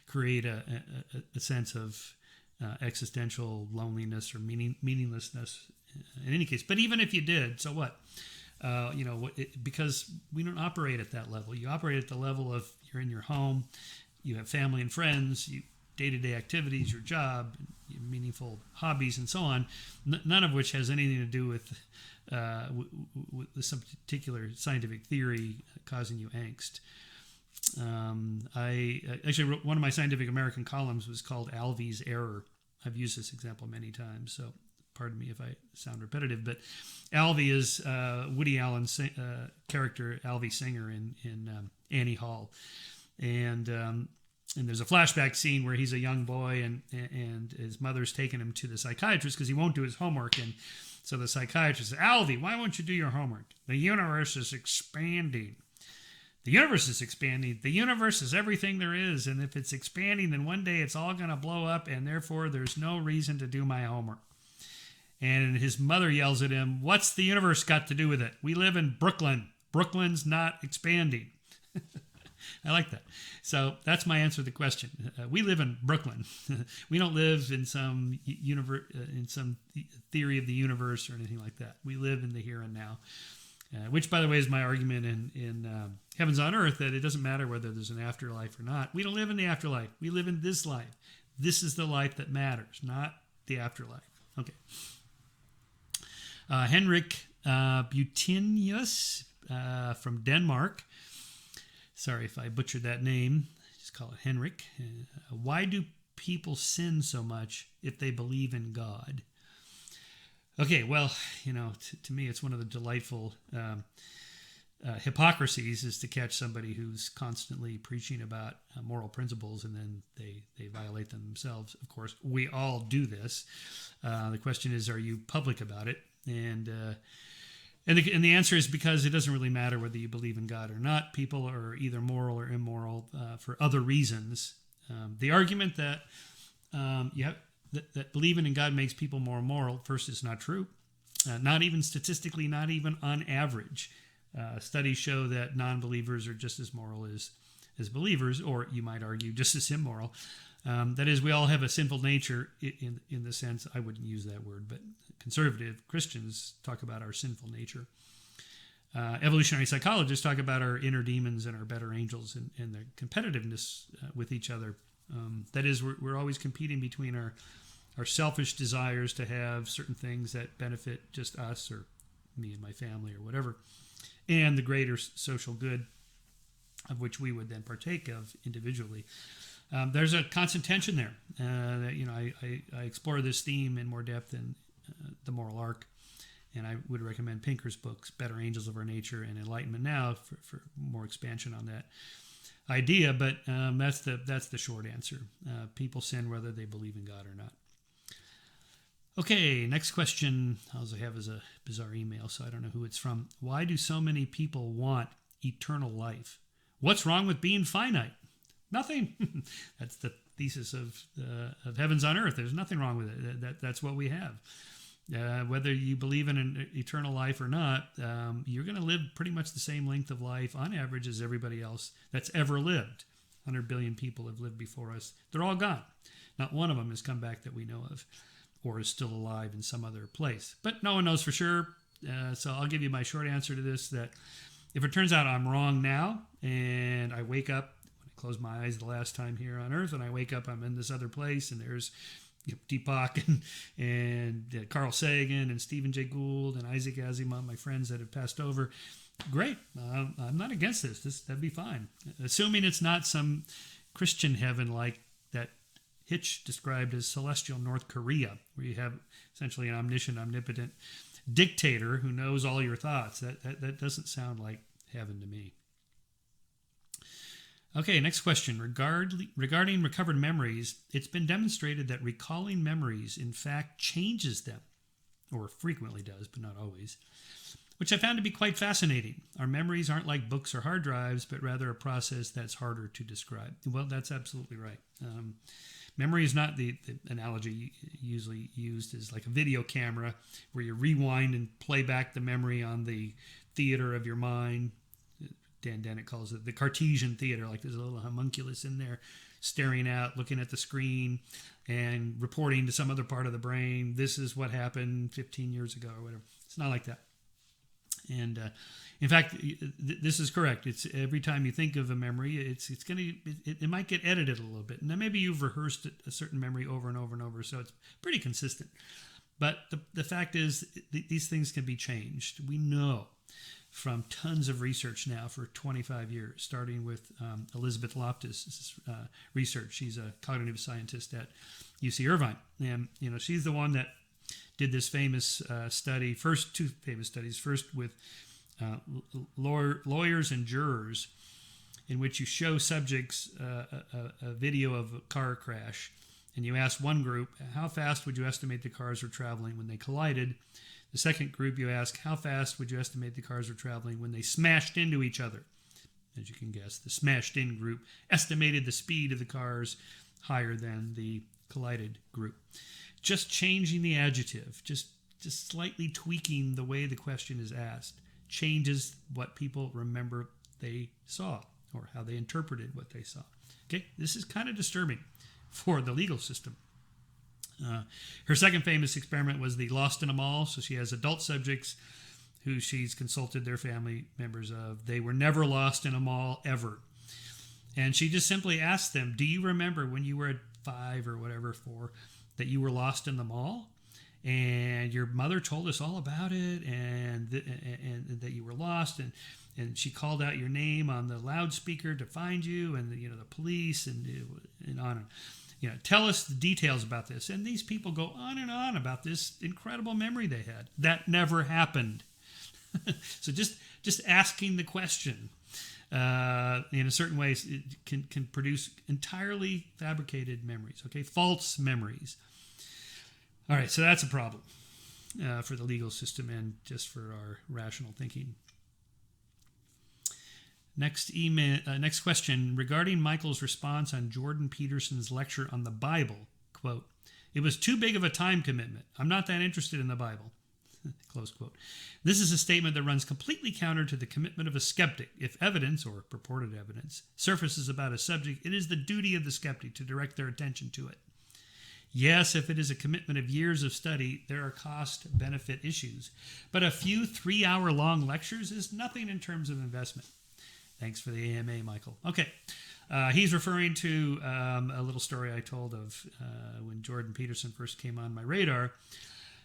create a sense of existential loneliness or meaninglessness in any case. But even if you did, so what? Because we don't operate at that level. You operate at the level of you're in your home, you have family and friends, day-to-day activities, your job, your meaningful hobbies, and so on, none of which has anything to do with some particular scientific theory causing you angst. I actually wrote one of my Scientific American columns was called Alvey's Error. I've used this example many times. So pardon me if I sound repetitive, but Alvy is Woody Allen's character, Alvy Singer in Annie Hall. And there's a flashback scene where he's a young boy and his mother's taking him to the psychiatrist because he won't do his homework. And so the psychiatrist says, Alvy, why won't you do your homework? The universe is expanding. The universe is expanding. The universe is everything there is. And if it's expanding, then one day it's all going to blow up, and therefore there's no reason to do my homework. And his mother yells at him, what's the universe got to do with it? We live in Brooklyn. Brooklyn's not expanding. I like that. So that's my answer to the question. We live in Brooklyn. We don't live in some in some theory of the universe or anything like that. We live in the here and now. Which, by the way, is my argument in Heavens on Earth, that it doesn't matter whether there's an afterlife or not. We don't live in the afterlife. We live in this life. This is the life that matters, not the afterlife. Okay. Henrik Butinius from Denmark. Sorry if I butchered that name. Just call it Henrik. Why do people sin so much if they believe in God? Okay, well, to me, it's one of the delightful hypocrisies is to catch somebody who's constantly preaching about moral principles and then they violate them themselves. Of course, we all do this. The question is, are you public about it? And the answer is because it doesn't really matter whether you believe in God or not. People are either moral or immoral for other reasons. The argument that that believing in God makes people more moral, first, is not true. Not even statistically, not even on average. Studies show that non-believers are just as moral as believers, or you might argue just as immoral. That is, we all have a sinful nature in the sense, I wouldn't use that word, but conservative Christians talk about our sinful nature. Evolutionary psychologists talk about our inner demons and our better angels and their competitiveness with each other. That is, we're always competing between our selfish desires to have certain things that benefit just us or me and my family or whatever, and the greater social good of which we would then partake of individually. There's a constant tension there. I explore this theme in more depth in The Moral Arc, and I would recommend Pinker's books, Better Angels of Our Nature and Enlightenment Now, for more expansion on that idea. But that's the short answer. People sin whether they believe in God or not. Okay, next question. All I have is a bizarre email, so I don't know who it's from. Why do so many people want eternal life? What's wrong with being finite? Nothing. That's the thesis of Heavens on Earth. There's nothing wrong with it. That's what we have. Whether you believe in an eternal life or not, you're going to live pretty much the same length of life on average as everybody else that's ever lived. 100 billion people have lived before us. They're all gone. Not one of them has come back that we know of, or is still alive in some other place. But no one knows for sure. So I'll give you my short answer to this, that if it turns out I'm wrong now and I wake up, when I close my eyes the last time here on Earth, and I wake up, I'm in this other place, and there's Deepak and Carl Sagan and Stephen Jay Gould and Isaac Asimov, my friends that have passed over, great. I'm not against this. That'd be fine. Assuming it's not some Christian heaven like that Hitch described as celestial North Korea, where you have essentially an omniscient, omnipotent dictator who knows all your thoughts. That doesn't sound like heaven to me. Okay, next question. Regarding recovered memories, it's been demonstrated that recalling memories, in fact, changes them, or frequently does, but not always, which I found to be quite fascinating. Our memories aren't like books or hard drives, but rather a process that's harder to describe. Well, that's absolutely right. Memory is not the analogy usually used as like a video camera where you rewind and play back the memory on the theater of your mind. Dan Dennett calls it the Cartesian theater, like there's a little homunculus in there staring out, looking at the screen and reporting to some other part of the brain, this is what happened 15 years ago or whatever. It's not like that. And in fact, this is correct. It's every time you think of a memory, it might get edited a little bit, and then maybe you've rehearsed a certain memory over and over and over, so it's pretty consistent. But the fact is, these things can be changed. We know from tons of research now for 25 years, starting with Elizabeth Loftus' research. She's a cognitive scientist at UC Irvine, and she's the one that did this famous study, two famous studies, first with lawyers and jurors, in which you show subjects a video of a car crash, and you ask one group, how fast would you estimate the cars were traveling when they collided? The second group, you ask, how fast would you estimate the cars were traveling when they smashed into each other? As you can guess, the smashed in group estimated the speed of the cars higher than the collided group. Just changing the adjective, just slightly tweaking the way the question is asked, changes what people remember they saw or how they interpreted what they saw. Okay, this is kind of disturbing for the legal system. Her second famous experiment was the lost in a mall. So she has adult subjects who she's consulted their family members of. They were never lost in a mall ever. And she just simply asked them, do you remember when you were at 5 or whatever, 4, that you were lost in the mall? And your mother told us all about it, and that you were lost, and she called out your name on the loudspeaker to find you, and the police, and on. Tell us the details about this. And these people go on and on about this incredible memory they had. That never happened. So just asking the question in a certain way can produce entirely fabricated memories. Okay, false memories. All right, so that's a problem for the legal system and just for our rational thinking. Next question regarding Michael's response on Jordan Peterson's lecture on the Bible. Quote, "It was too big of a time commitment. I'm not that interested in the Bible." Close quote. This is a statement that runs completely counter to the commitment of a skeptic. If evidence, or purported evidence, surfaces about a subject, it is the duty of the skeptic to direct their attention to it. Yes, if it is a commitment of years of study, there are cost-benefit issues. But a few 3-hour-long lectures is nothing in terms of investment. Thanks for the AMA, Michael. Okay. He's referring to a little story I told of when Jordan Peterson first came on my radar.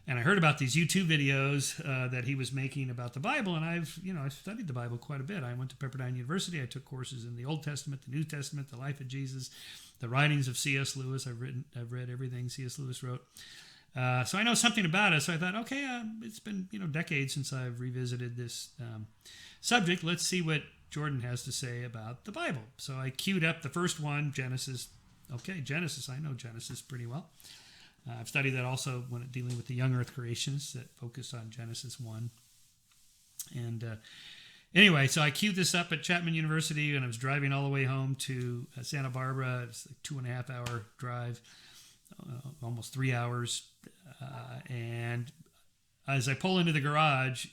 And I heard about these YouTube videos that he was making about the Bible, and I've studied the Bible quite a bit. I went to Pepperdine University. I took courses in the Old Testament, the New Testament, the life of Jesus, the writings of C.S. Lewis. I've read everything C.S. Lewis wrote. So I know something about it. So I thought, okay, it's been decades since I've revisited this subject. Let's see what Jordan has to say about the Bible. So I queued up the first one, Genesis. Okay, Genesis. I know Genesis pretty well. I've studied that also when dealing with the young earth creationists that focus on Genesis 1. And anyway, so I queued this up at Chapman University, and I was driving all the way home to Santa Barbara. It was like 2.5-hour drive, almost 3 hours. And as I pull into the garage,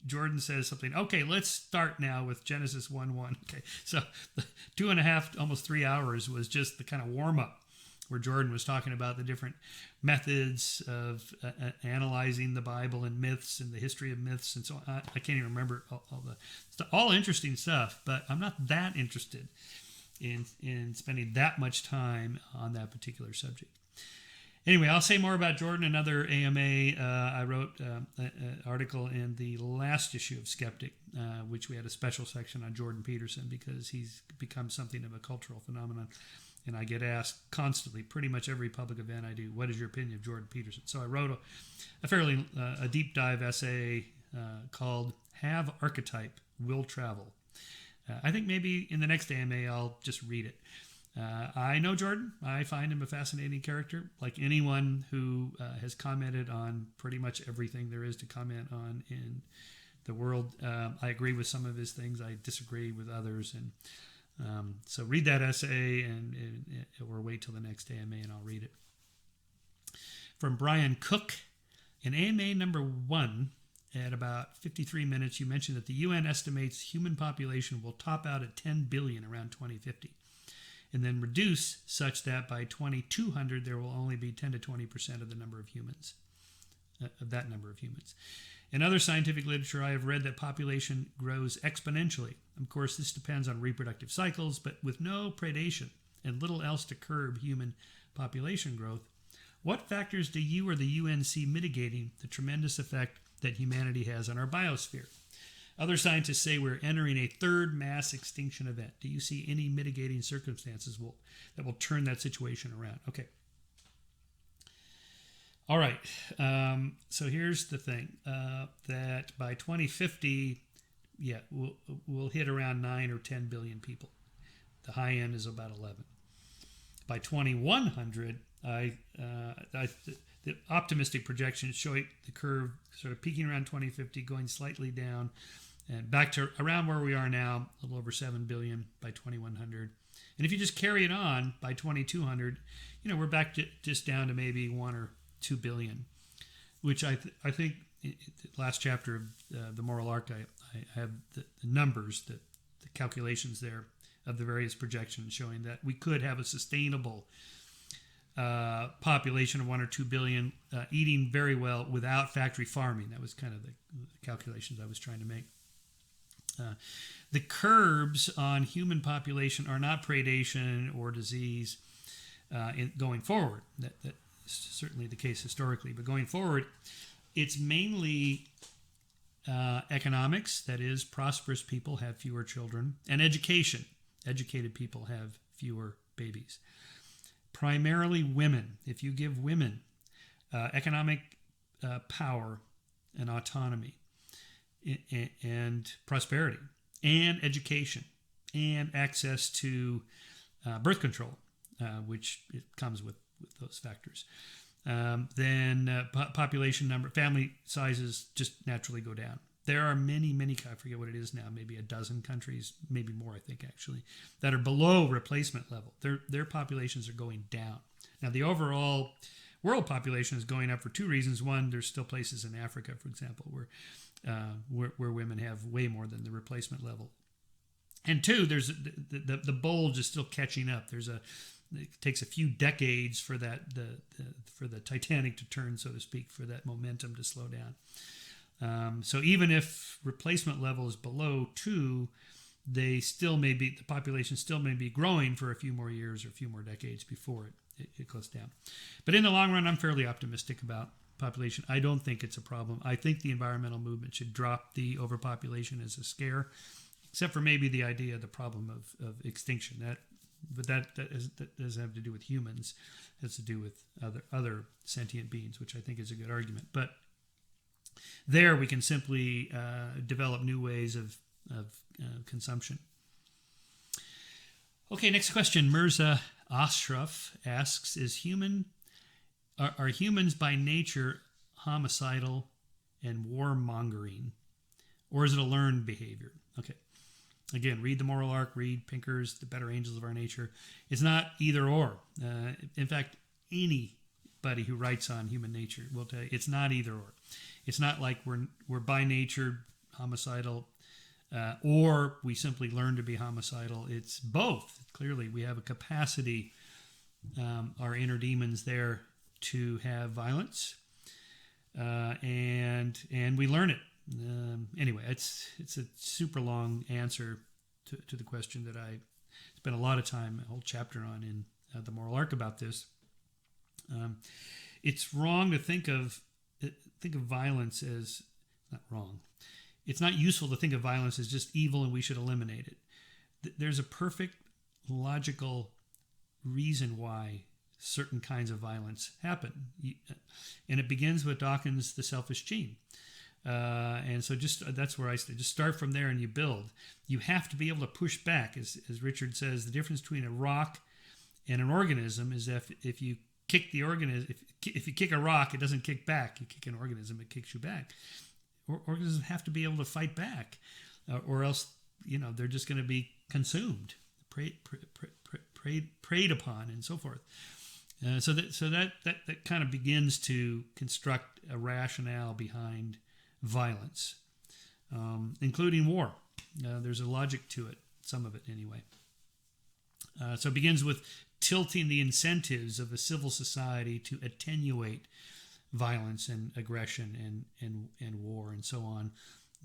Jordan says something. Okay, let's start now with Genesis 1:1. Okay, so the 2.5, almost 3 hours was just the kind of warm up, where Jordan was talking about the different methods of analyzing the Bible and myths and the history of myths and so on. I can't even remember all interesting stuff, but I'm not that interested in spending that much time on that particular subject. Anyway, I'll say more about Jordan. Another AMA, I wrote an article in the last issue of Skeptic, which we had a special section on Jordan Peterson because he's become something of a cultural phenomenon. And I get asked constantly, pretty much every public event I do, what is your opinion of Jordan Peterson? So I wrote a fairly deep dive essay called Have Archetype Will Travel. I think maybe in the next AMA I'll just read it. I know Jordan. I find him a fascinating character. Like anyone who has commented on pretty much everything there is to comment on in the world, I agree with some of his things. I disagree with others. And so read that essay or wait till the next AMA and I'll read it. From Brian Cook, in AMA number 1, at about 53 minutes, you mentioned that the UN estimates human population will top out at 10 billion around 2050, and then reduce such that by 2200 there will only be 10 to 20% of the number of humans, of that number of humans. In other scientific literature, I have read that population grows exponentially. Of course, this depends on reproductive cycles, but with no predation and little else to curb human population growth, what factors do you or the UN see mitigating the tremendous effect that humanity has on our biosphere? Other scientists say we're entering a third mass extinction event. Do you see any mitigating circumstances that will turn that situation around? Okay. All right. So here's the thing: that by 2050, we'll hit around 9 or 10 billion people. The high end is about 11. By 2100, the optimistic projections show the curve sort of peaking around 2050, going slightly down, and back to around where we are now, a little over 7 billion by 2100. And if you just carry it on by 2200, we're back to just down to maybe 1 or 2 billion, which I think the last chapter of the Moral Arc, I have the numbers, the calculations there of the various projections showing that we could have a sustainable population of 1 or 2 billion eating very well without factory farming. That was kind of the calculations I was trying to make. The curbs on human population are not predation or disease going forward. That's certainly the case historically. But going forward, it's mainly economics. That is, prosperous people have fewer children. And education. Educated people have fewer babies. Primarily women. If you give women economic power and autonomy and prosperity and education and access to birth control, which it comes with those factors, then population number, family sizes just naturally go down. There are many, I forget what it is now, maybe a dozen countries, maybe more, I think, actually, that are below replacement level. Their populations are going down. Now, the overall world population is going up for two reasons. One, there's still places in Africa, for example, where women have way more than the replacement level. And two, there's the bulge is still catching up. It takes a few decades for for the Titanic to turn, so to speak, for that momentum to slow down. So even if replacement level is below 2, the population still may be growing for a few more years or a few more decades before it goes down. But in the long run, I'm fairly optimistic about population. I don't think it's a problem. I think the environmental movement should drop the overpopulation as a scare, except for maybe the idea of the problem of extinction. But that doesn't have to do with humans. It has to do with other sentient beings, which I think is a good argument. But there we can simply develop new ways of consumption. Okay, next question. Mirza Ashraf asks, are humans by nature homicidal and warmongering, or is it a learned behavior? Okay. Again, read the Moral Arc, read Pinker's The Better Angels of Our Nature. It's not either or. In fact, anybody who writes on human nature will tell you it's not either or. It's not like we're by nature homicidal or we simply learn to be homicidal. It's both. Clearly, we have a capacity, our inner demons there, to have violence, and we learn it. Anyway, it's a super long answer to the question that I spent a lot of time, a whole chapter on in the Moral Arc about this. It's wrong to think of violence as, not wrong. It's not useful to think of violence as just evil and we should eliminate it. There's a perfect logical reason why certain kinds of violence happen, and it begins with Dawkins' The Selfish Gene. And so that's where I say, just start from there and you build. You have to be able to push back. As Richard says, the difference between a rock and an organism is if you kick the organism, if you kick a rock, it doesn't kick back. You kick an organism, it kicks you back. Organisms have to be able to fight back, or else they're just going to be consumed, preyed upon, and so forth. So that kind of begins to construct a rationale behind violence, including war. There's a logic to it, some of it anyway. So it begins with tilting the incentives of a civil society to attenuate violence and aggression and war and so on.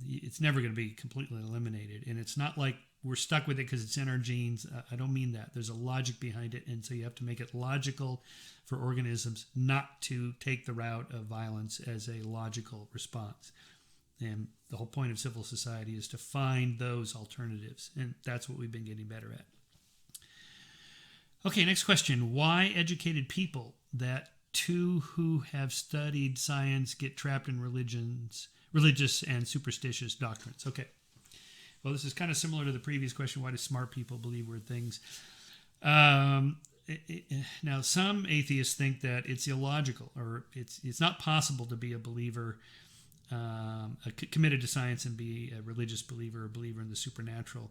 It's never going to be completely eliminated, and it's not like we're stuck with it because it's in our genes. I don't mean that. There's a logic behind it, and so you have to make it logical for organisms not to take the route of violence as a logical response. And the whole point of civil society is to find those alternatives, and that's what we've been getting better at. Okay, next question. Why educated people that two who have studied science get trapped in religious and superstitious doctrines. Okay. Well, this is kind of similar to the previous question. Why do smart people believe weird things? Now, some atheists think that it's illogical, or it's not possible to be a believer, committed to science, and be a religious believer, a believer in the supernatural.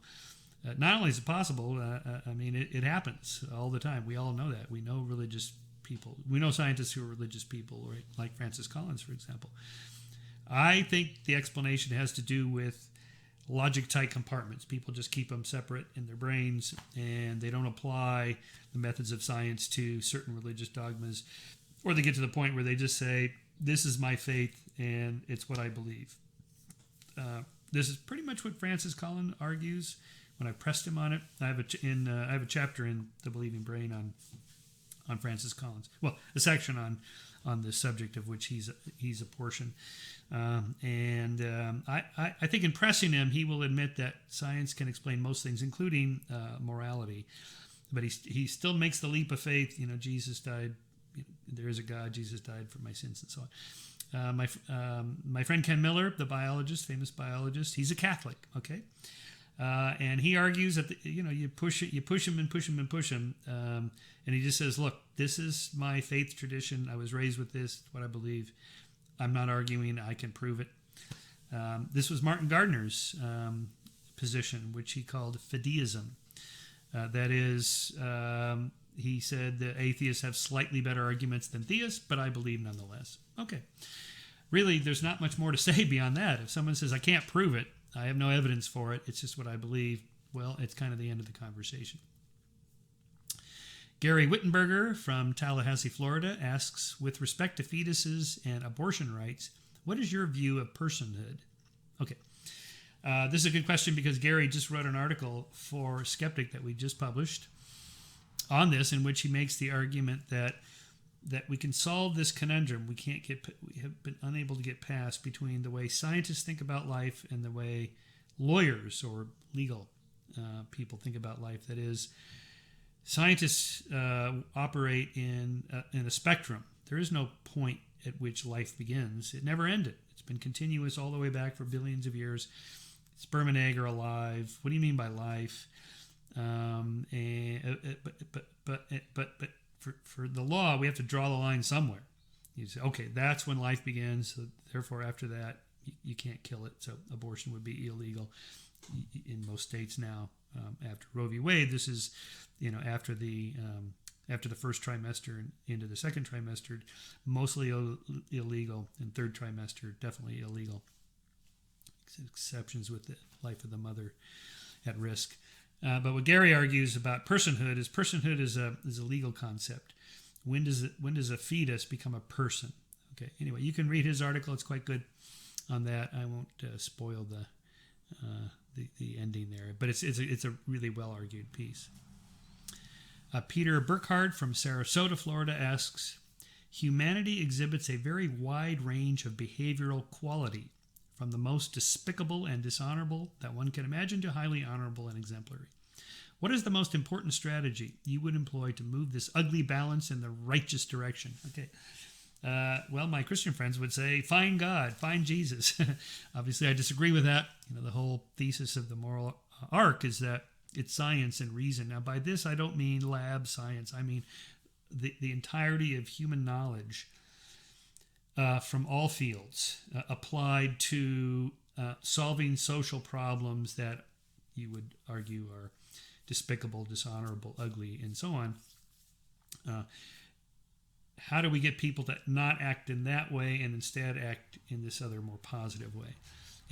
Not only is it possible, it happens all the time. We all know that. We know religious people. We know scientists who are religious people, right? Like Francis Collins, for example. I think the explanation has to do with logic-tight compartments. People just keep them separate in their brains, and they don't apply the methods of science to certain religious dogmas, or they get to the point where they just say, this is my faith, and it's what I believe. This is pretty much what Francis Collins argues. When I pressed him on it, I have a chapter in The Believing Brain on Francis Collins. Well, a section on the subject of which he's a portion. I think in pressing him, he will admit that science can explain most things, including morality. But he still makes the leap of faith. Jesus died. There is a God. Jesus died for my sins, and so on. My friend Ken Miller, the biologist, famous biologist, he's a Catholic. Okay. And he argues that you push him and push him and push him, and he just says, "Look, this is my faith tradition. I was raised with this. It's what I believe. I'm not arguing. I can prove it." This was Martin Gardner's position, which he called fideism. That is, he said that atheists have slightly better arguments than theists, but I believe nonetheless. Okay, really, there's not much more to say beyond that. If someone says I can't prove it, I have no evidence for it, it's just what I believe, well, it's kind of the end of the conversation. Gary Wittenberger from Tallahassee, Florida asks, with respect to fetuses and abortion rights, what is your view of personhood? Okay. This is a good question because Gary just wrote an article for Skeptic that we just published on this, in which he makes the argument that we can solve this conundrum we have been unable to get past between the way scientists think about life and the way lawyers or legal people think about life. That is, scientists operate in a spectrum. There is no point at which life begins. It never ended. It's been continuous all the way back for billions of years. Sperm and egg are alive. What do you mean by life? But for the law, we have to draw the line somewhere. You say, okay, that's when life begins. So therefore, after that, you can't kill it. So abortion would be illegal in most states now. After Roe v. Wade, this is, after the first trimester and into the second trimester, mostly illegal, and third trimester definitely illegal. Exceptions with the life of the mother at risk. But what Gary argues about personhood is a legal concept. When does a fetus become a person? Okay. Anyway, you can read his article. It's quite good on that. I won't spoil the ending there, but it's a really well argued piece. Peter Burkhardt from Sarasota, Florida asks, humanity exhibits a very wide range of behavioral quality, from the most despicable and dishonorable that one can imagine to highly honorable and exemplary. What is the most important strategy you would employ to move this ugly balance in the righteous direction? Okay. Well, my Christian friends would say, find God, find Jesus. Obviously, I disagree with that. The whole thesis of the moral arc is that it's science and reason. Now, by this, I don't mean lab science. I mean the entirety of human knowledge from all fields applied to solving social problems that you would argue are despicable, dishonorable, ugly, and so on. How do we get people to not act in that way and instead act in this other more positive way?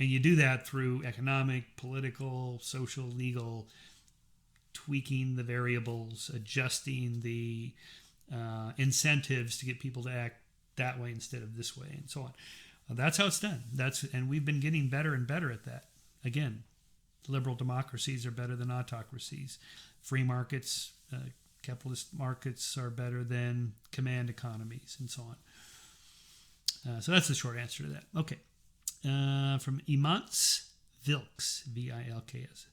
And you do that through economic, political, social, legal, tweaking the variables, adjusting the incentives to get people to act that way instead of this way, and so on. That's how it's done. And we've been getting better and better at that. Again, liberal democracies are better than autocracies. Free markets, capitalist markets are better than command economies, and so on. So that's the short answer to that. Okay. From Imants Vilks, Vilks.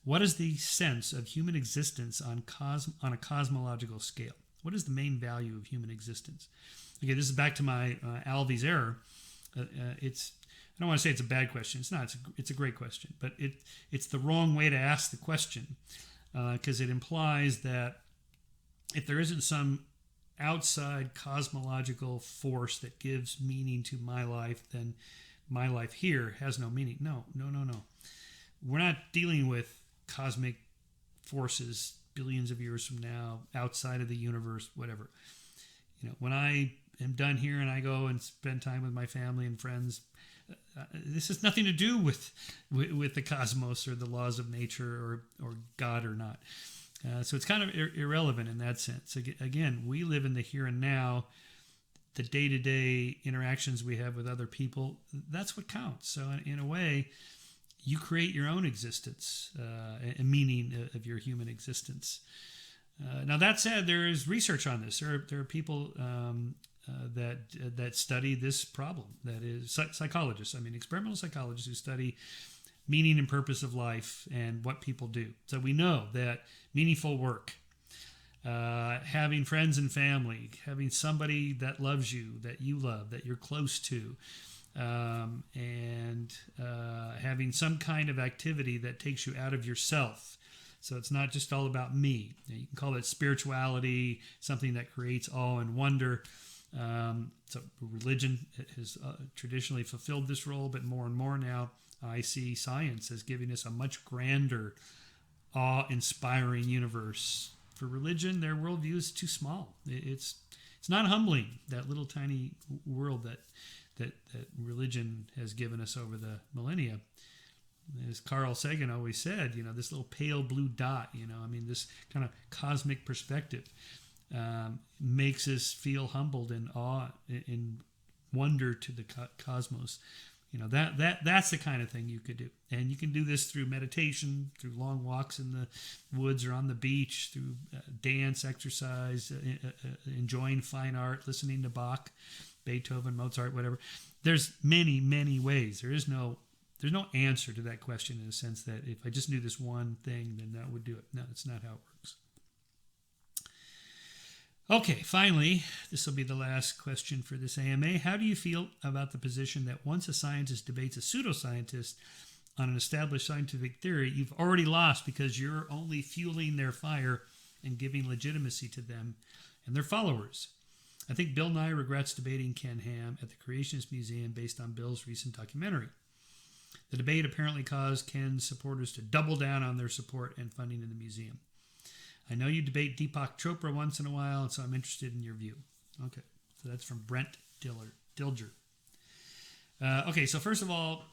What is the sense of human existence on a cosmological scale? What is the main value of human existence? Okay, this is back to my Alvey's error. It's I don't want to say it's a bad question. It's not. It's a great question, but it's the wrong way to ask the question, because it implies that if there isn't some outside cosmological force that gives meaning to my life, then my life here has no meaning. No. We're not dealing with cosmic forces billions of years from now, outside of the universe, whatever. When I am done here and I go and spend time with my family and friends, this has nothing to do with the cosmos or the laws of nature or God or not. So it's kind of irrelevant in that sense. Again, we live in the here and now. The day-to-day interactions we have with other people, that's what counts. So in a way, you create your own existence, a meaning of your human existence. Now, that said, there is research on this. There are people that study this problem. That is psychologists. Experimental psychologists who study meaning and purpose of life and what people do. So we know that meaningful work, having friends and family, having somebody that loves you, that you love, that you're close to, and having some kind of activity that takes you out of yourself. So it's not just all about me. You can call it spirituality, something that creates awe and wonder. So religion has traditionally fulfilled this role, but more and more now I see science as giving us a much grander, awe-inspiring universe. For religion, their worldview is too small. It's not humbling, that little tiny world that religion has given us over the millennia. As Carl Sagan always said, this little pale blue dot, this kind of cosmic perspective makes us feel humbled and awe and wonder to the cosmos. That's the kind of thing you could do. And you can do this through meditation, through long walks in the woods or on the beach, through dance, exercise, enjoying fine art, listening to Bach, Beethoven, Mozart, whatever. There's many, many ways. There's no answer to that question in a sense that if I just knew this one thing, then that would do it. No, that's not how it works. Okay, finally, this will be the last question for this AMA. How do you feel about the position that once a scientist debates a pseudoscientist on an established scientific theory, you've already lost because you're only fueling their fire and giving legitimacy to them and their followers? I think Bill Nye regrets debating Ken Ham at the Creationist Museum based on Bill's recent documentary. The debate apparently caused Ken's supporters to double down on their support and funding in the museum. I know you debate Deepak Chopra once in a while, and so I'm interested in your view. Okay, so that's from Brent Dilger. Okay, so first of all,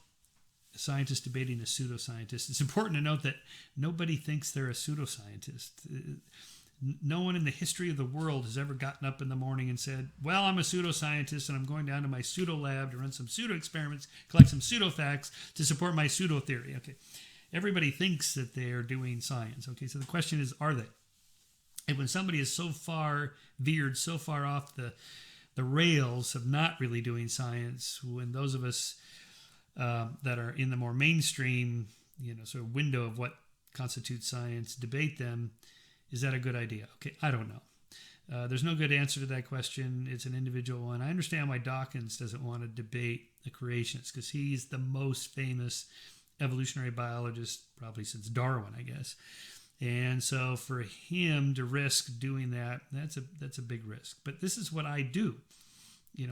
a scientist debating a pseudoscientist. It's important to note that nobody thinks they're a pseudoscientist. No one in the history of the world has ever gotten up in the morning and said, well, I'm a pseudoscientist and I'm going down to my pseudo lab to run some pseudo experiments, collect some pseudo facts to support my pseudo theory. Okay, everybody thinks that they are doing science. Okay, so the question is, are they? And when somebody is so far veered, so far off the rails of not really doing science, when those of us that are in the more mainstream, sort of window of what constitutes science, debate them, is that a good idea? Okay, I don't know. There's no good answer to that question. It's an individual one. I understand why Dawkins doesn't want to debate the creationists because he's the most famous evolutionary biologist probably since Darwin, I guess. And so for him to risk doing that, that's a big risk. But this is what I do,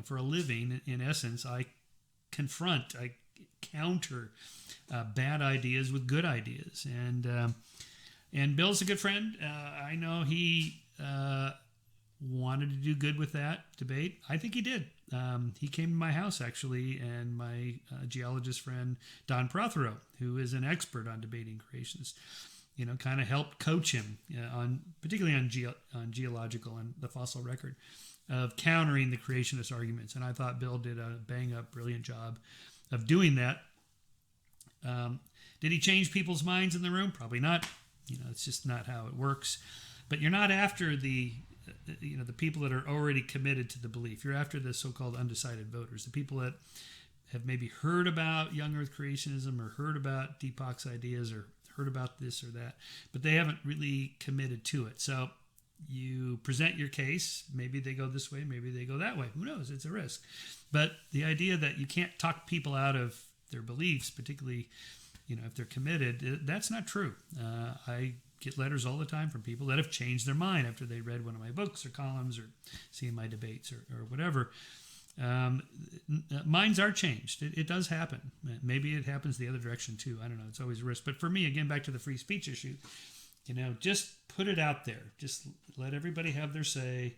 for a living. In essence, I confront, I counter bad ideas with good ideas. And Bill's a good friend. I know he wanted to do good with that debate. I think he did. He came to my house, actually, and my geologist friend, Don Prothero, who is an expert on debating creationists, kind of helped coach him particularly on geological and the fossil record of countering the creationist arguments. And I thought Bill did a bang-up, brilliant job of doing that. Did he change people's minds in the room? Probably not. It's just not how it works. But you're not after the people that are already committed to the belief. You're after the so-called undecided voters, the people that have maybe heard about young Earth creationism or heard about Deepak's ideas or heard about this or that, but they haven't really committed to it. So you present your case. Maybe they go this way, maybe they go that way. Who knows? It's a risk. But the idea that you can't talk people out of their beliefs, particularly, if they're committed, that's not true. I get letters all the time from people that have changed their mind after they read one of my books or columns or seen my debates or whatever. Minds are changed. It does happen. Maybe it happens the other direction too. I don't know. It's always a risk. But for me, again, back to the free speech issue, just put it out there. Just let everybody have their say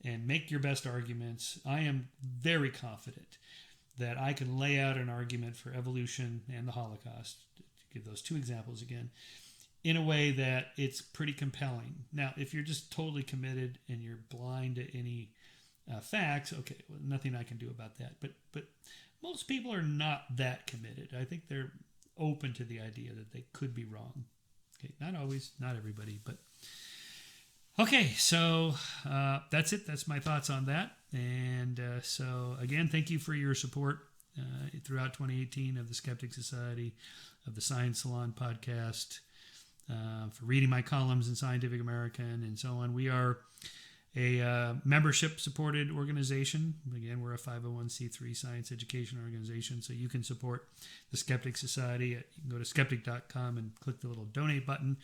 and make your best arguments. I am very confident that I can lay out an argument for evolution and the Holocaust, to give those two examples again, in a way that it's pretty compelling. Now, if you're just totally committed and you're blind to any facts, okay, well, nothing I can do about that. But most people are not that committed. I think they're open to the idea that they could be wrong. Okay, not always, not everybody, but okay. So that's it. That's my thoughts on that. And so again, thank you for your support throughout 2018 of the Skeptics Society, of the Science Salon podcast, for reading my columns in Scientific American and so on. We are a membership-supported organization. Again, we're a 501c3 science education organization, so you can support the Skeptics Society. You can go to skeptic.com and click the little donate button.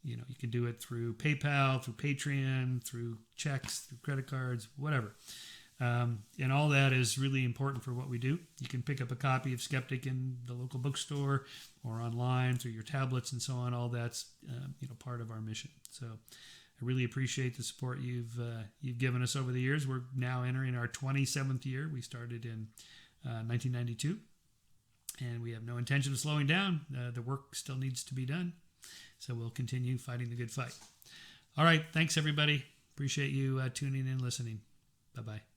You can do it through PayPal, through Patreon, through checks, through credit cards, whatever. And all that is really important for what we do. You can pick up a copy of Skeptic in the local bookstore or online through your tablets and so on. All that's part of our mission. So I really appreciate the support you've given us over the years. We're now entering our 27th year. We started in 1992, and we have no intention of slowing down. The work still needs to be done, so we'll continue fighting the good fight. All right, thanks everybody. Appreciate you tuning in and listening. Bye-bye.